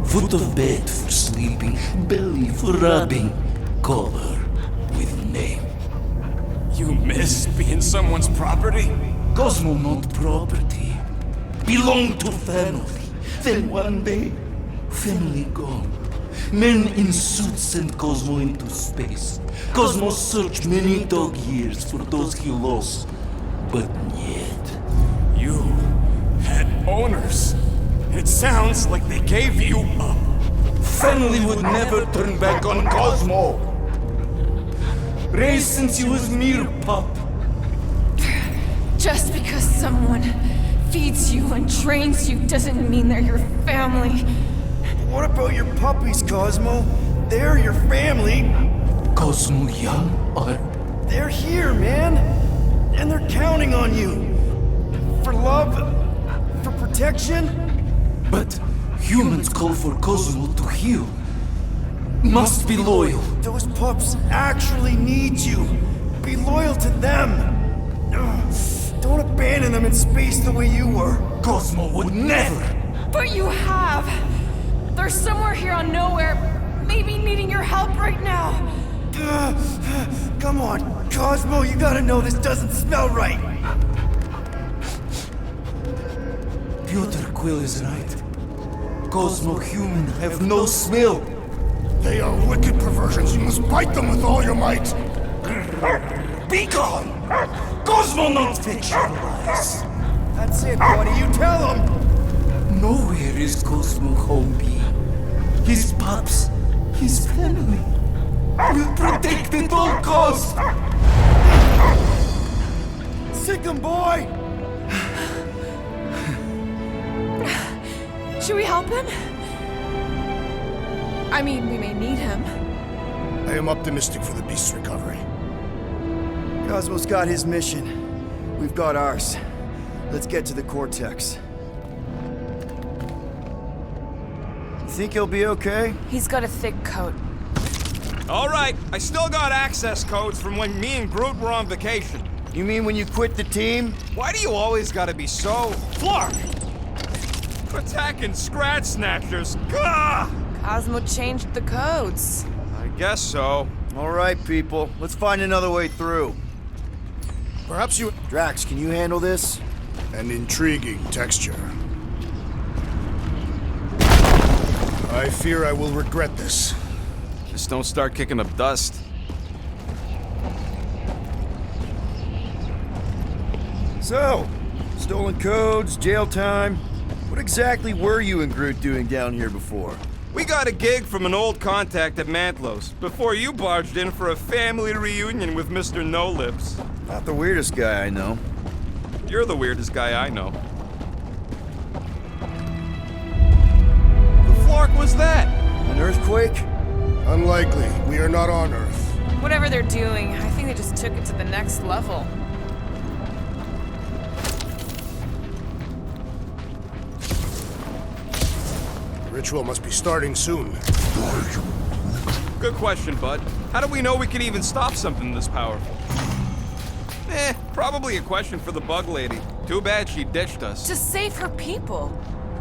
Foot of bed for sleeping, belly for rubbing, color with name. You miss being someone's property? Cosmo not property. Belong to family. Then one day, family gone. Men in suits sent Cosmo into space. Cosmo searched many dog years for those he lost. But yet... You had owners. It sounds like they gave you up. Family would never turn back on Cosmo. Raised since he was mere pup. Just because someone feeds you and trains you doesn't mean they're your family. What about your puppies, Cosmo? They're your family. Cosmo young or... They're here, man. And they're counting on you. For love, for protection. But humans call for Cosmo to heal. Must be loyal. Those pups actually need you. Be loyal to them. Don't abandon them in space the way you were. Cosmo would never. But you have. They're somewhere here on Knowhere, maybe needing your help right now. Come on, Cosmo, you gotta know this doesn't smell right. Peter Quill is right. Cosmo human have no smell. They are wicked perversions. You must bite them with all your might. Be gone! Cosmo not fictionalize. That's it, buddy. You tell him. Nowhere is Cosmo home be. His pups, his family. Will protect at all costs. Sick 'em, boy. Should we help him? I mean, we may need him. I am optimistic for the beast's recovery. Cosmo's got his mission. We've got ours. Let's get to the Cortex. You think he'll be okay? He's got a thick coat. All right, I still got access codes from when me and Groot were on vacation. You mean when you quit the team? Why do you always gotta be so... Flark! Attacking Scratch Snatchers. Gah! Cosmo changed the codes. I guess so. All right, people. Let's find another way through. Perhaps you... Drax, can you handle this? An intriguing texture. I fear I will regret this. Just don't start kicking up dust. So, Stolen codes, jail time. What exactly were you and Groot doing down here before? We got a gig from an old contact at Mantlos before you barged in for a family reunion with Mr. No-Lips. Not the weirdest guy I know. You're the weirdest guy I know. The flark was that? An earthquake? Unlikely. We are not on Earth. Whatever they're doing, I think they just took it to the next level. Ritual must be starting soon. Good question, bud. How do we know we can even stop something this powerful? Probably a question for the bug lady. Too bad she ditched us. To save her people.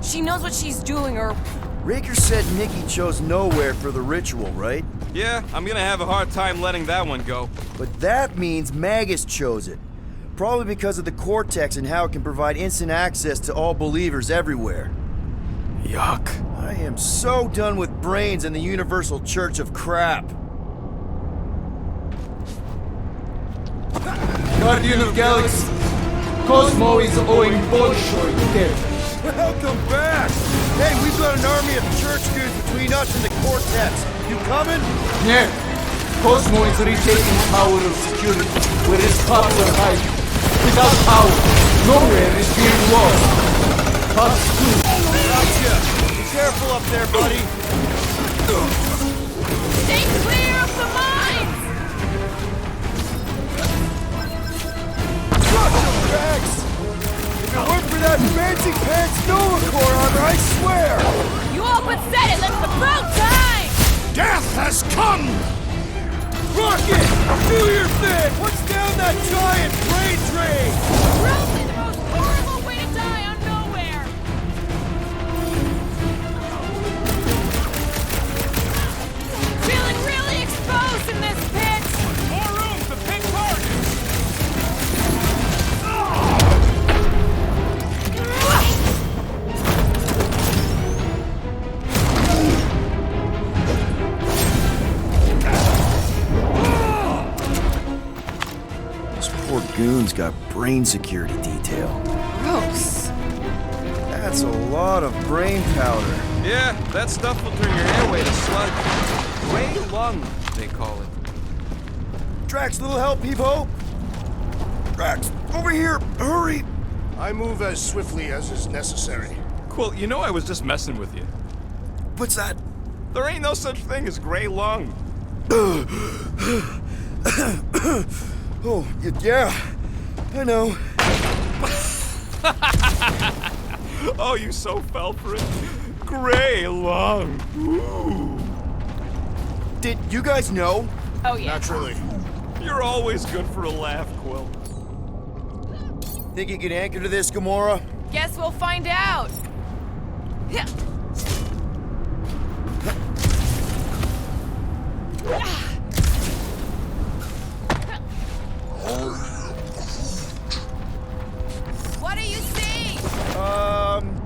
She knows what she's doing, or... Raker said Nikki chose Knowhere for the ritual, right? Yeah, I'm gonna have a hard time letting that one go. But that means Magus chose it. Probably because of the cortex and how it can provide instant access to all believers everywhere. Yuck. I am so done with brains and the universal church of crap. Guardian of Galaxy, Cosmo is owing Bolshoi dead. Welcome back! Hey, we've got an army of church dudes between us and the cortex. You coming? Yeah, Cosmo is retaking power of security, where his cops are hiding. Without power, Knowhere is being lost. Cops too. Gotcha! Be careful up there, buddy. Stay clear of the mines! Gotcha, Rex! If it weren't for that fancy pants Nova Corps armor, I swear! You all but said it, let's about time! Death has come! Rocket! Do your thing! What's down that giant brain drain? Probably the most horrible way to die on Knowhere! Feeling really exposed in this pit! More room to pick targets! Poor goon's got brain security detail. Gross. That's a lot of brain powder. Yeah, that stuff will turn your airway to sludge. Gray lung, they call it. Drax, little help, Peepo? Drax, over here, hurry! I move as swiftly as is necessary. Quill, you know I was just messing with you. What's that? There ain't no such thing as gray lung. Oh, yeah, I know. Oh, you so fell for it. Gray lung. Ooh. Did you guys know? Oh yeah. Naturally. You're always good for a laugh, Quill. Think you can anchor to this, Gamora? Guess we'll find out. Yeah. What do you see?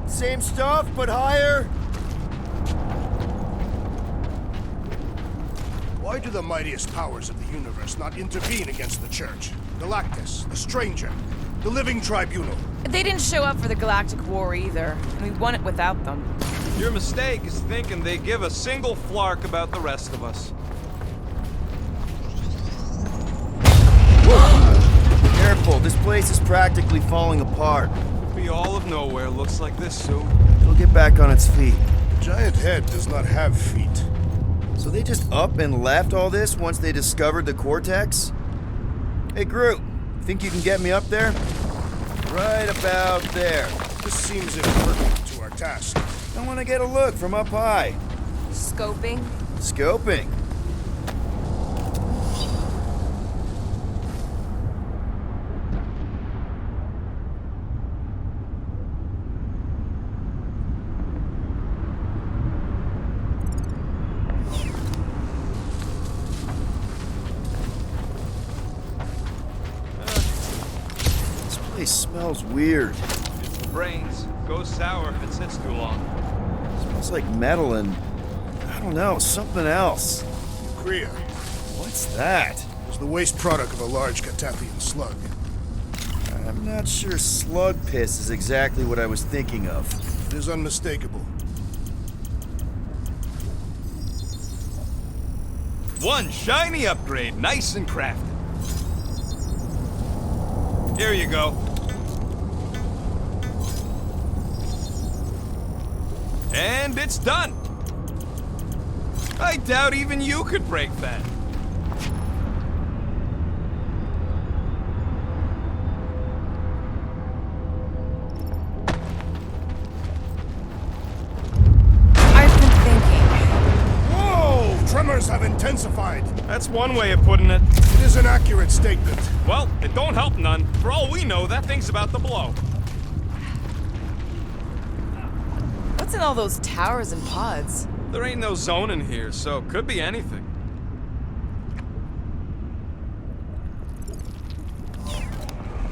Same stuff, but higher. Why do the mightiest powers of the universe not intervene against the Church? Galactus, the Stranger, the Living Tribunal. They didn't show up for the Galactic War either, and we won it without them. Your mistake is thinking they give a single flark about the rest of us. Careful, this place is practically falling apart. Be all of Knowhere looks like this soon. It'll get back on its feet. The giant head does not have feet. So they just up and left all this once they discovered the cortex? Hey, Groot, think you can get me up there? Right about there. This seems impertinent to our task. I want to get a look from up high. Scoping? Scoping. It smells weird. Brains go sour if it sits too long. It smells like metal and, I don't know, something else. Kriya. What's that? It's the waste product of a large Catathian slug. I'm not sure slug piss is exactly what I was thinking of. It is unmistakable. One shiny upgrade, nice and crafted. Here you go. And it's done. I doubt even you could break that. I've been thinking. Whoa! Tremors have intensified. That's one way of putting it. It is an accurate statement. Well, it don't help none. For all we know, that thing's about to blow. What's in all those towers and pods? There ain't no zone in here, so could be anything.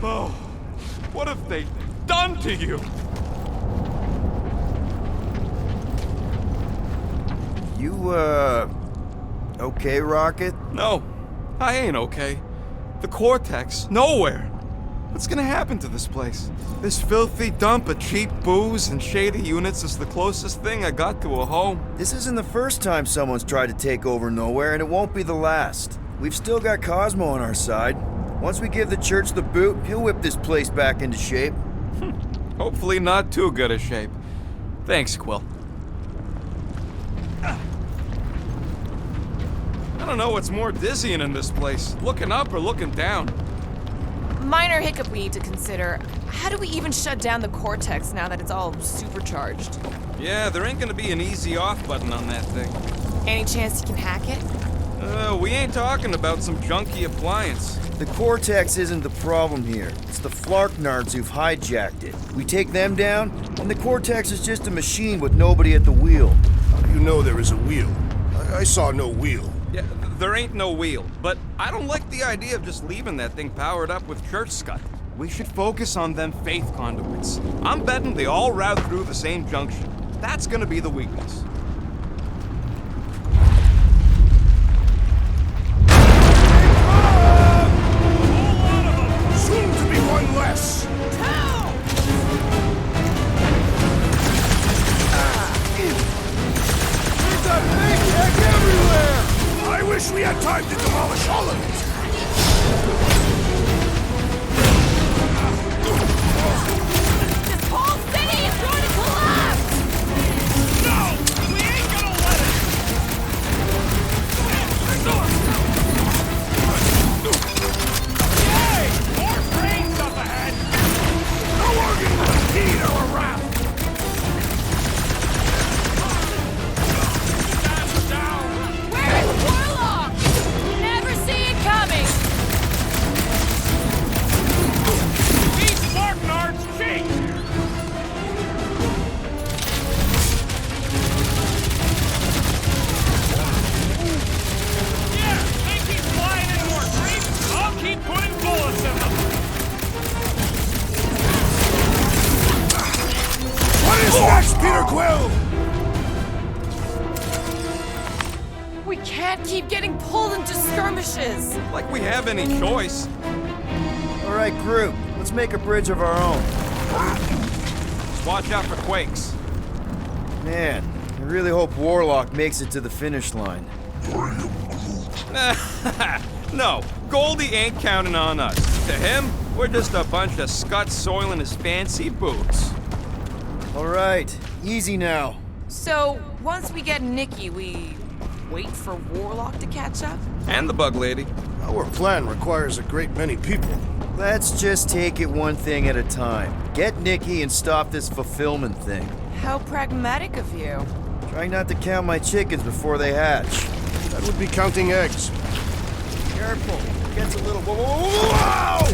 Oh, what have they done to you? You, okay, Rocket? No, I ain't okay. The Cortex, Knowhere. What's gonna happen to this place? This filthy dump of cheap booze and shady units is the closest thing I got to a home. This isn't the first time someone's tried to take over Knowhere, and it won't be the last. We've still got Cosmo on our side. Once we give the church the boot, he'll whip this place back into shape. Hopefully not too good a shape. Thanks, Quill. I don't know what's more dizzying in this place, looking up or looking down. Minor hiccup we need to consider. How do we even shut down the Cortex now that it's all supercharged? Yeah, there ain't gonna be an easy off button on that thing. Any chance you can hack it? We ain't talking about some junky appliance. The Cortex isn't the problem here. It's the Flarknards who've hijacked it. We take them down, and the Cortex is just a machine with nobody at the wheel. How do you know there is a wheel? I saw no wheel. Yeah, there ain't no wheel, but I don't like the idea of just leaving that thing powered up with church scud. We should focus on them faith conduits. I'm betting they all route through the same junction. That's gonna be the weakness. Soon to be one less. There's a big heck everywhere! I wish we had time to demolish all of it! This whole city is going to collapse! No! We ain't gonna let it! Hey! More trains up ahead! No arguing with a key to a wrap! Where is Warlock? Never see it coming! These Spartanards cheat! Yeah, they keep flying in more creeps. I'll keep putting bullets in them. What is next, Peter Quill? We can't keep getting pulled into skirmishes. Like we have any choice. All right, group, let's make a bridge of our own. Just watch out for quakes. Man, I really hope Warlock makes it to the finish line. No, Goldie ain't counting on us. To him, we're just a bunch of scuts soiling his fancy boots. All right, easy now. So, once we get Nikki, we wait for Warlock to catch up? And the bug lady. Our plan requires a great many people. Let's just take it one thing at a time. Get Nikki and stop this fulfillment thing. How pragmatic of you. Try not to count my chickens before they hatch. That would be counting eggs. Careful, it gets a little... Whoa!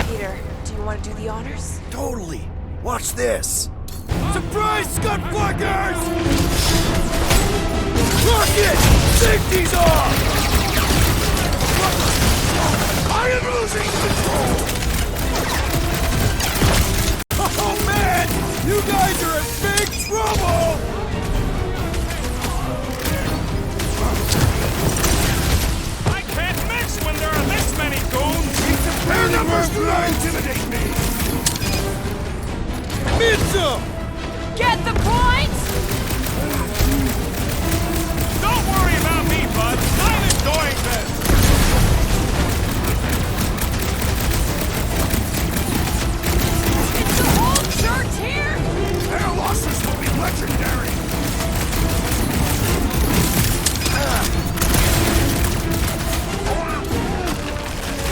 Peter, do you want to do the honors? Totally. Watch this. Surprise, Scud Flackers! Rocket! Safety's off! I am losing control! Oh man! You guys are in big trouble! I can't miss when there are this many goons! Their numbers do Do not intimidate me! Mitchell! Get the point? Don't worry about me, bud. I'm enjoying this. Is the whole church here? Their losses will be legendary!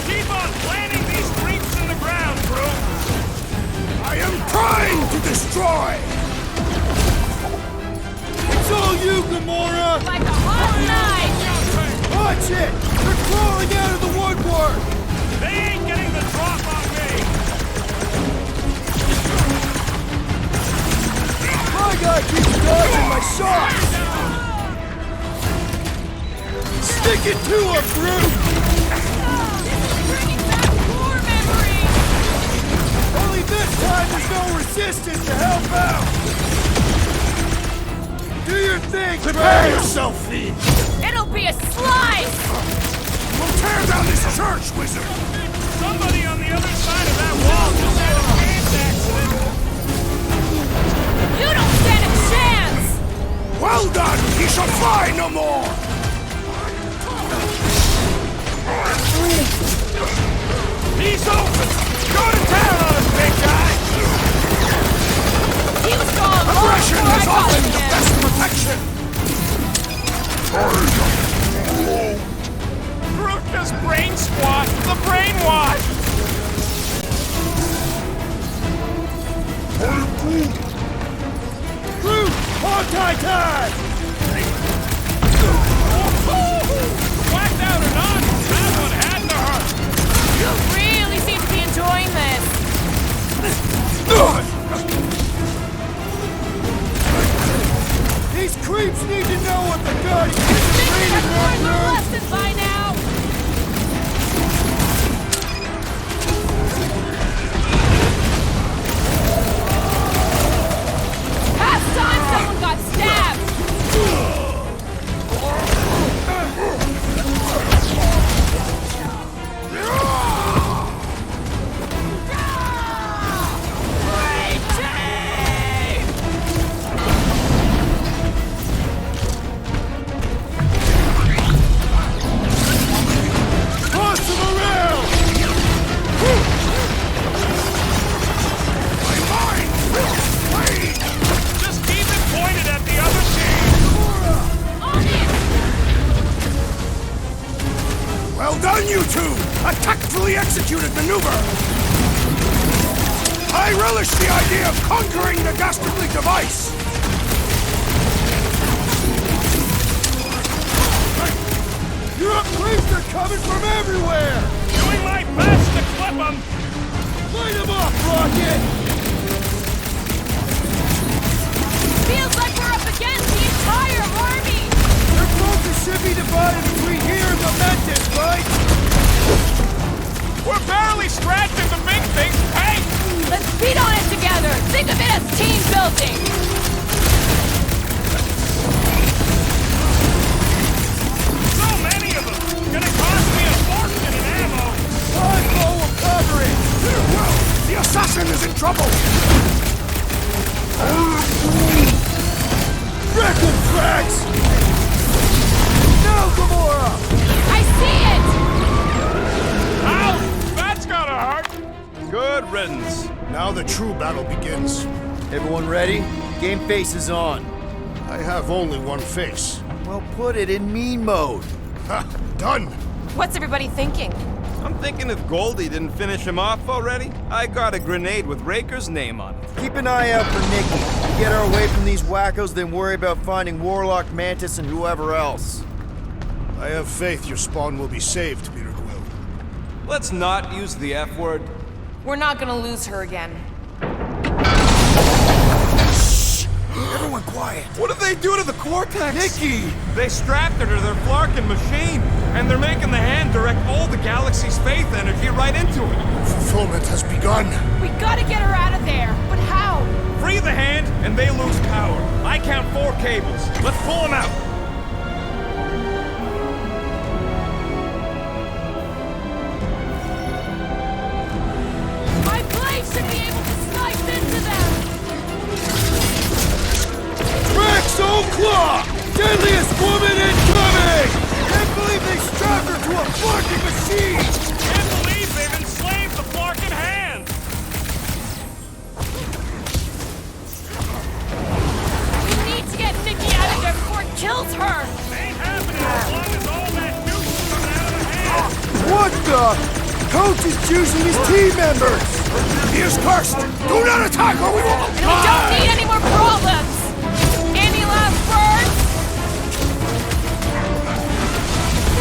Keep on planting these creeps in the ground, bro. I am trying to destroy! It's all you, Gamora! Like a hot knife! Watch it! They're crawling out of the woodwork! They ain't getting the drop on me. My guy keeps dodging my shots! Stick it to him, Groot! Bringing back war memories! Only this time there's no resistance to help out! Do your thing, Prepare yourself, Fiend! It'll be a slice! We'll tear down this church, wizard! Somebody on the other side of that wall just had a dance accident. You don't stand a chance! Well done! He shall fly no more! He's open. Go to town on us, big guy. He was gone long Aggression before I is got often to the him. best protection! Groot just brain squat. The brainwash. Groot! Hawkeye time! Whacked out or not, that one had to hurt. You really seem to be enjoying this. These creeps need to know what the god is Think reading I've learned the right lesson by now. Past time someone got stabbed. Toss them around! My mind will fade! Just keep it pointed at the other team. On it! Well done, you two! A tactfully executed maneuver! I relish the idea of conquering the dastardly device! Your creeps are coming from everywhere! Doing my best to clip them. Light them up, Rocket! Feels like we're up against the entire army. Their focus should be divided between here and Momentus, right? We're barely scratching the big thing. Hey, Let's beat on it together. Think of it as team building. so many of them. Gonna cost me a fortune in ammo. Hardball will cover it! Well, the assassin is in trouble! Wreck 'em, Drax! Now, Gamora! I see it. Ow! That's gotta hurt. Good riddance. Now the true battle begins. Everyone ready? Game face is on. I have only one face. Well, put it in mean mode. Ha! Done! What's everybody thinking? I'm thinking if Goldie didn't finish him off already, I got a grenade with Raker's name on it. Keep an eye out for Nikki. Get her away from these wackos, then worry about finding Warlock, Mantis, and whoever else. I have faith your spawn will be saved, Peter Quill. Let's not use the F word. We're not gonna lose her again. Everyone quiet! What did they do to the Cortex? Nikki! They strapped her to their Flarkin machine, and they're making the hand direct all the galaxy's faith energy right into it. Fulfillment has begun. We gotta get her out of there. But how? Free the hand, and they lose power. I count 4 cables. Let's pull them out. Soul Claw! Deadliest woman incoming! Can't believe they strapped her to a fucking machine! Can't believe they've enslaved the Flarkin hand! We need to get Nikki out of there before it kills her! Ain't happening as long as all that juice is coming out of the hand! What the? Coach is juicing his team members! He is cursed! Do not attack or we will And we don't need any more problems! Any last words?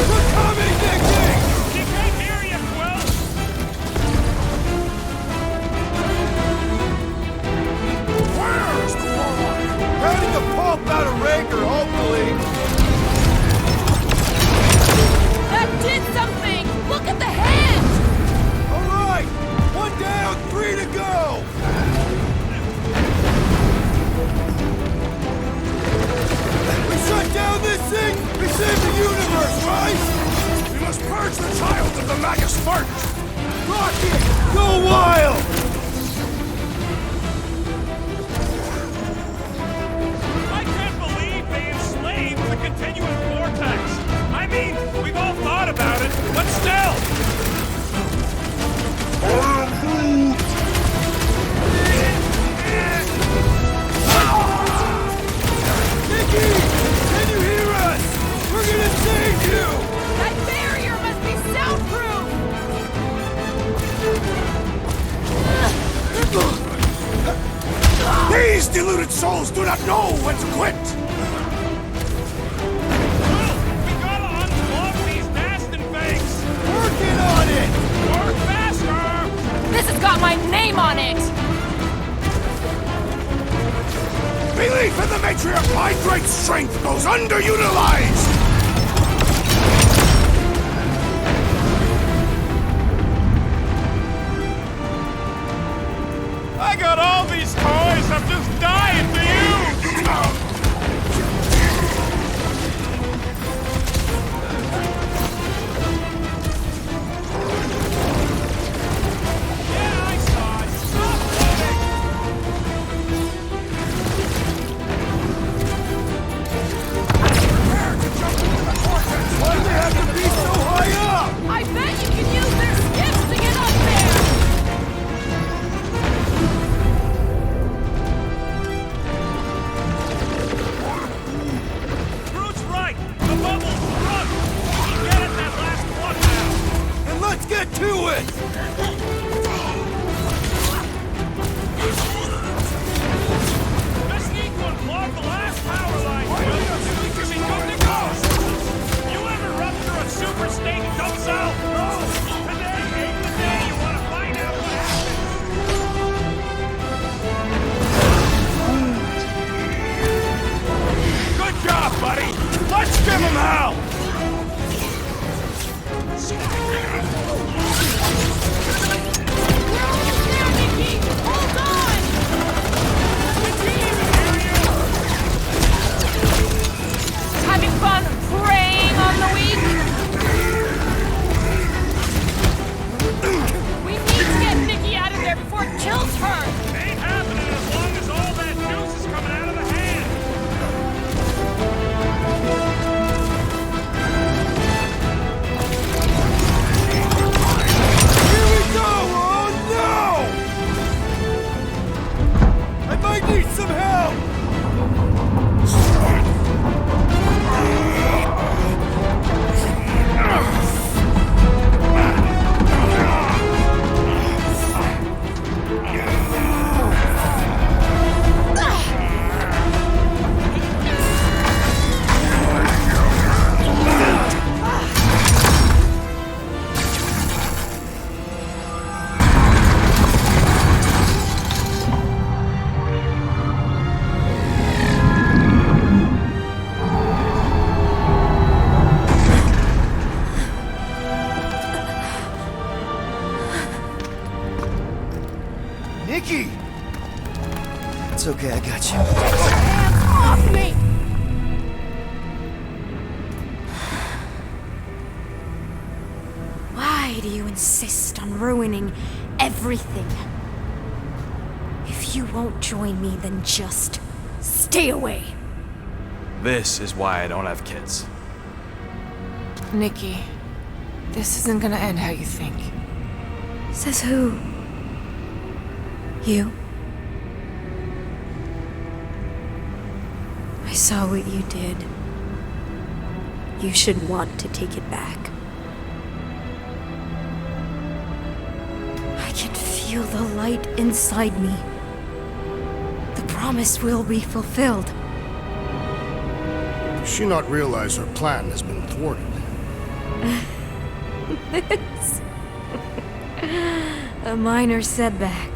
We're coming, Nicky! She can't hear you, Quill! Where's the warlock? Pounding the pulp out of Raker, hopefully! That did something! Look at the hand! Alright! 1 down, 3 to go! We shut down this thing! We saved the universe, right? We must purge the child of the Magus first! Rocket! Go wild! I can't believe they enslaved the continuous vortex! I mean, we've all thought about it, but still! Nicky! Can you hear us? We're gonna save you! That barrier must be soundproof! These deluded souls do not know when to quit! We gotta unplug these nasty things! Working on it! Work faster! This has got my name on it! Belief in the matriarch, my great strength, goes underutilized! I got all these toys, I'm just dying for you! Yeah, I saw it! Stop moving! Why'd they have to be so high up? I bet you can use their skips to get up there! Groot's right! The bubble's run! We can get at that last one now! And let's get to it! Just need to unplug the last power line, Will. We can be good to go! You ever rupture a super state dump cell? No! Today ain't the day you want to find out what happened! Good job, buddy! Let's give him hell! We're almost there, Nikki! Hold on! Having fun preying on the weak? We need to get Nikki out of there before it kills her! Ain't happening as long as all that juice is coming out of the hand! Here we go! Oh no! I might need some help! Nikki! It's okay, I got you. Hands off me! Why do you insist on ruining everything? If you won't join me, then just stay away. This is why I don't have kids. Nikki, this isn't gonna end how you think. Says who? You? I saw what you did. You should want to take it back. I can feel the light inside me. The promise will be fulfilled. Does she not realize her plan has been thwarted? This... a minor setback.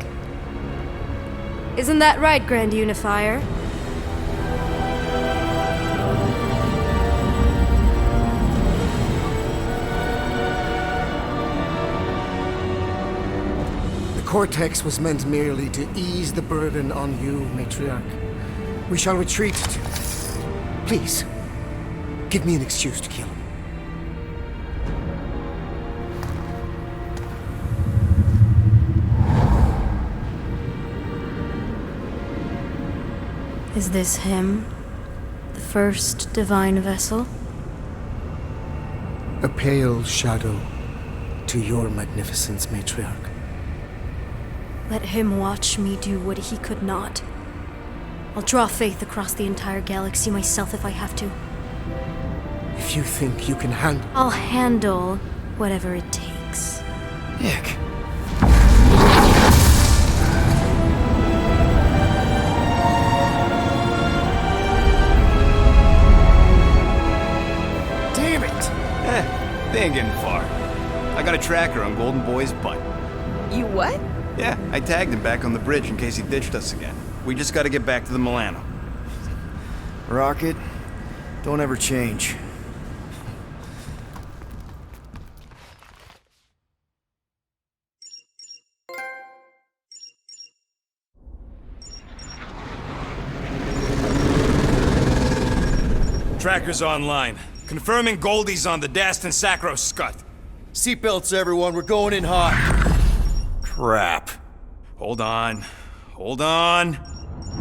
Isn't that right, Grand Unifier? The Cortex was meant merely to ease the burden on you, Matriarch. We shall retreat to... Please, give me an excuse to kill him. Is this him? The first divine vessel? A pale shadow to your magnificence, Matriarch. Let him watch me do what he could not. I'll draw faith across the entire galaxy myself if I have to. If you think you can handle... I'll handle whatever it takes. Nick. Damn it! They ain't getting far. I got a tracker on Golden Boy's butt. You what? Yeah, I tagged him back on the bridge in case he ditched us again. We just gotta get back to the Milano. Rocket, don't ever change. Tracker's online. Confirming Goldie's on the Dastan Sacro Scut. Seatbelts, everyone, we're going in hot. Crap. Hold on. Hold on.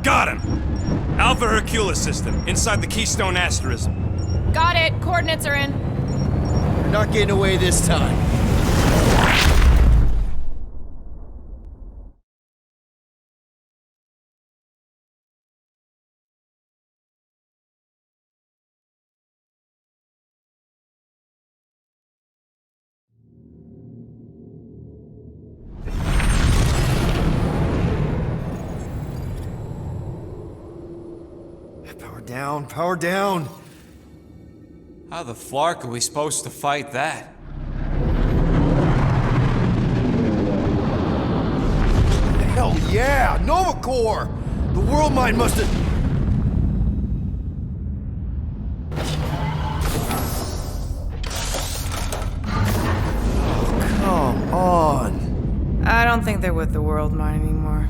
Got him! Alpha Hercules system, inside the Keystone Asterism. Got it. Coordinates are in. We're not getting away this time. Power down, power down. How the flark are we supposed to fight that? Hell yeah! Nova Corps! The world mind must have... Oh, come on. I don't think they're with the world mine anymore.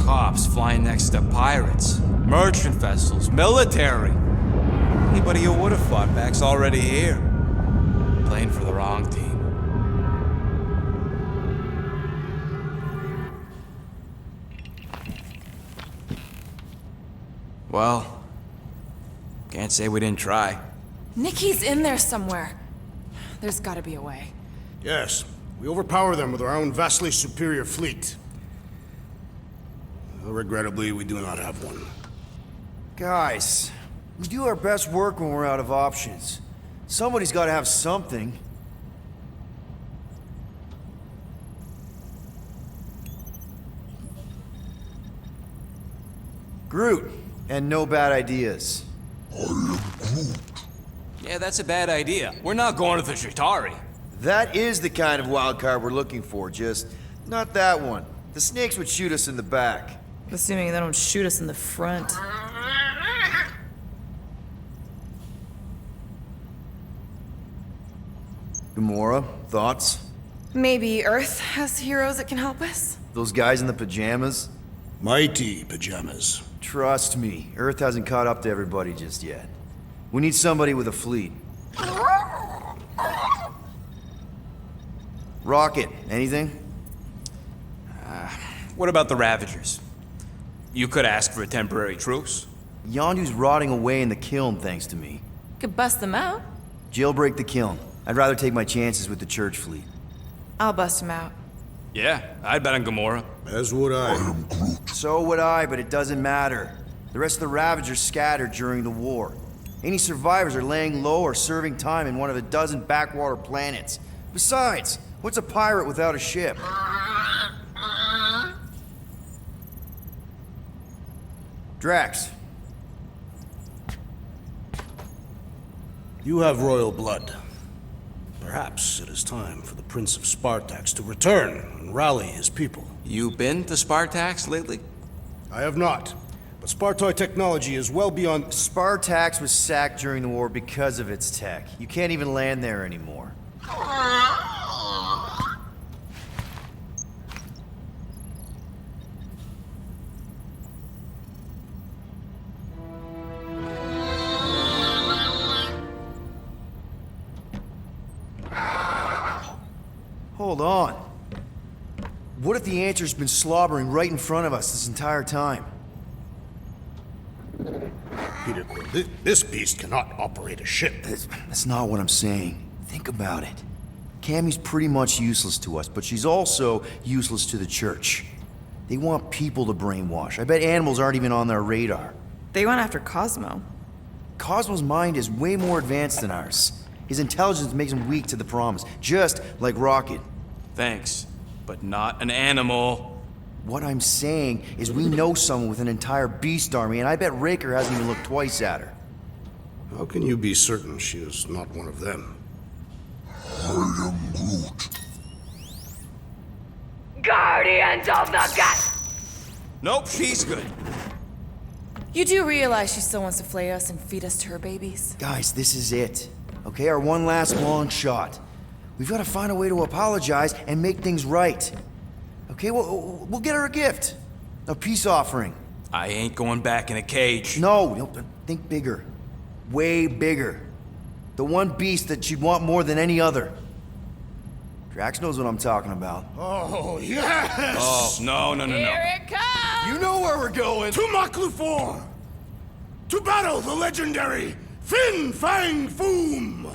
Cops flying next to pirates, merchant vessels, military. Anybody who would have fought back's already here. Playing for the wrong team. Well, can't say we didn't try. Nikki's in there somewhere. There's gotta be a way. Yes, we overpower them with our own vastly superior fleet. Regrettably, we do not have one. Guys, we do our best work when we're out of options. Somebody's got to have something. Groot, and no bad ideas. Yeah, that's a bad idea. We're not going to the Chitauri. That is the kind of wild card we're looking for, just not that one. The snakes would shoot us in the back. Assuming they don't shoot us in the front. Gamora, thoughts? Maybe Earth has heroes that can help us? Those guys in the pajamas? Mighty pajamas. Trust me, Earth hasn't caught up to everybody just yet. We need somebody with a fleet. Rocket, anything? What about the Ravagers? You could ask for a temporary truce. Yondu's rotting away in the kiln thanks to me. Could bust them out. Jailbreak the kiln. I'd rather take my chances with the church fleet. I'll bust them out. Yeah, I'd bet on Gamora. As would I. So would I, but it doesn't matter. The rest of the Ravagers scattered during the war. Any survivors are laying low or serving time in one of a dozen backwater planets. Besides, what's a pirate without a ship? Drax. You have royal blood. Perhaps it is time for the Prince of Spartax to return and rally his people. You been to Spartax lately? I have not, but Spartoid technology is well beyond... Spartax was sacked during the war because of its tech. You can't even land there anymore. Hold on. What if the answer's been slobbering right in front of us this entire time? Peter Quill, this beast cannot operate a ship. That's not what I'm saying. Think about it. Cammy's pretty much useless to us, but she's also useless to the church. They want people to brainwash. I bet animals aren't even on their radar. They went after Cosmo. Cosmo's mind is way more advanced than ours. His intelligence makes him weak to the promise, just like Rocket. Thanks, but not an animal. What I'm saying is we know someone with an entire beast army, and I bet Raker hasn't even looked twice at her. How can you be certain she is not one of them? I am Groot. Guardians of the Gut! Nope, she's good. You do realize she still wants to flay us and feed us to her babies? Guys, this is it. Okay, our one last long shot. We've got to find a way to apologize and make things right. Okay, we'll get her a gift. A peace offering. I ain't going back in a cage. No, think bigger. Way bigger. The one beast that she'd want more than any other. Drax knows what I'm talking about. Oh, yes! Oh, no. Here it comes! You know where we're going! To Maklufor! To battle the legendary Fin Fang Foom!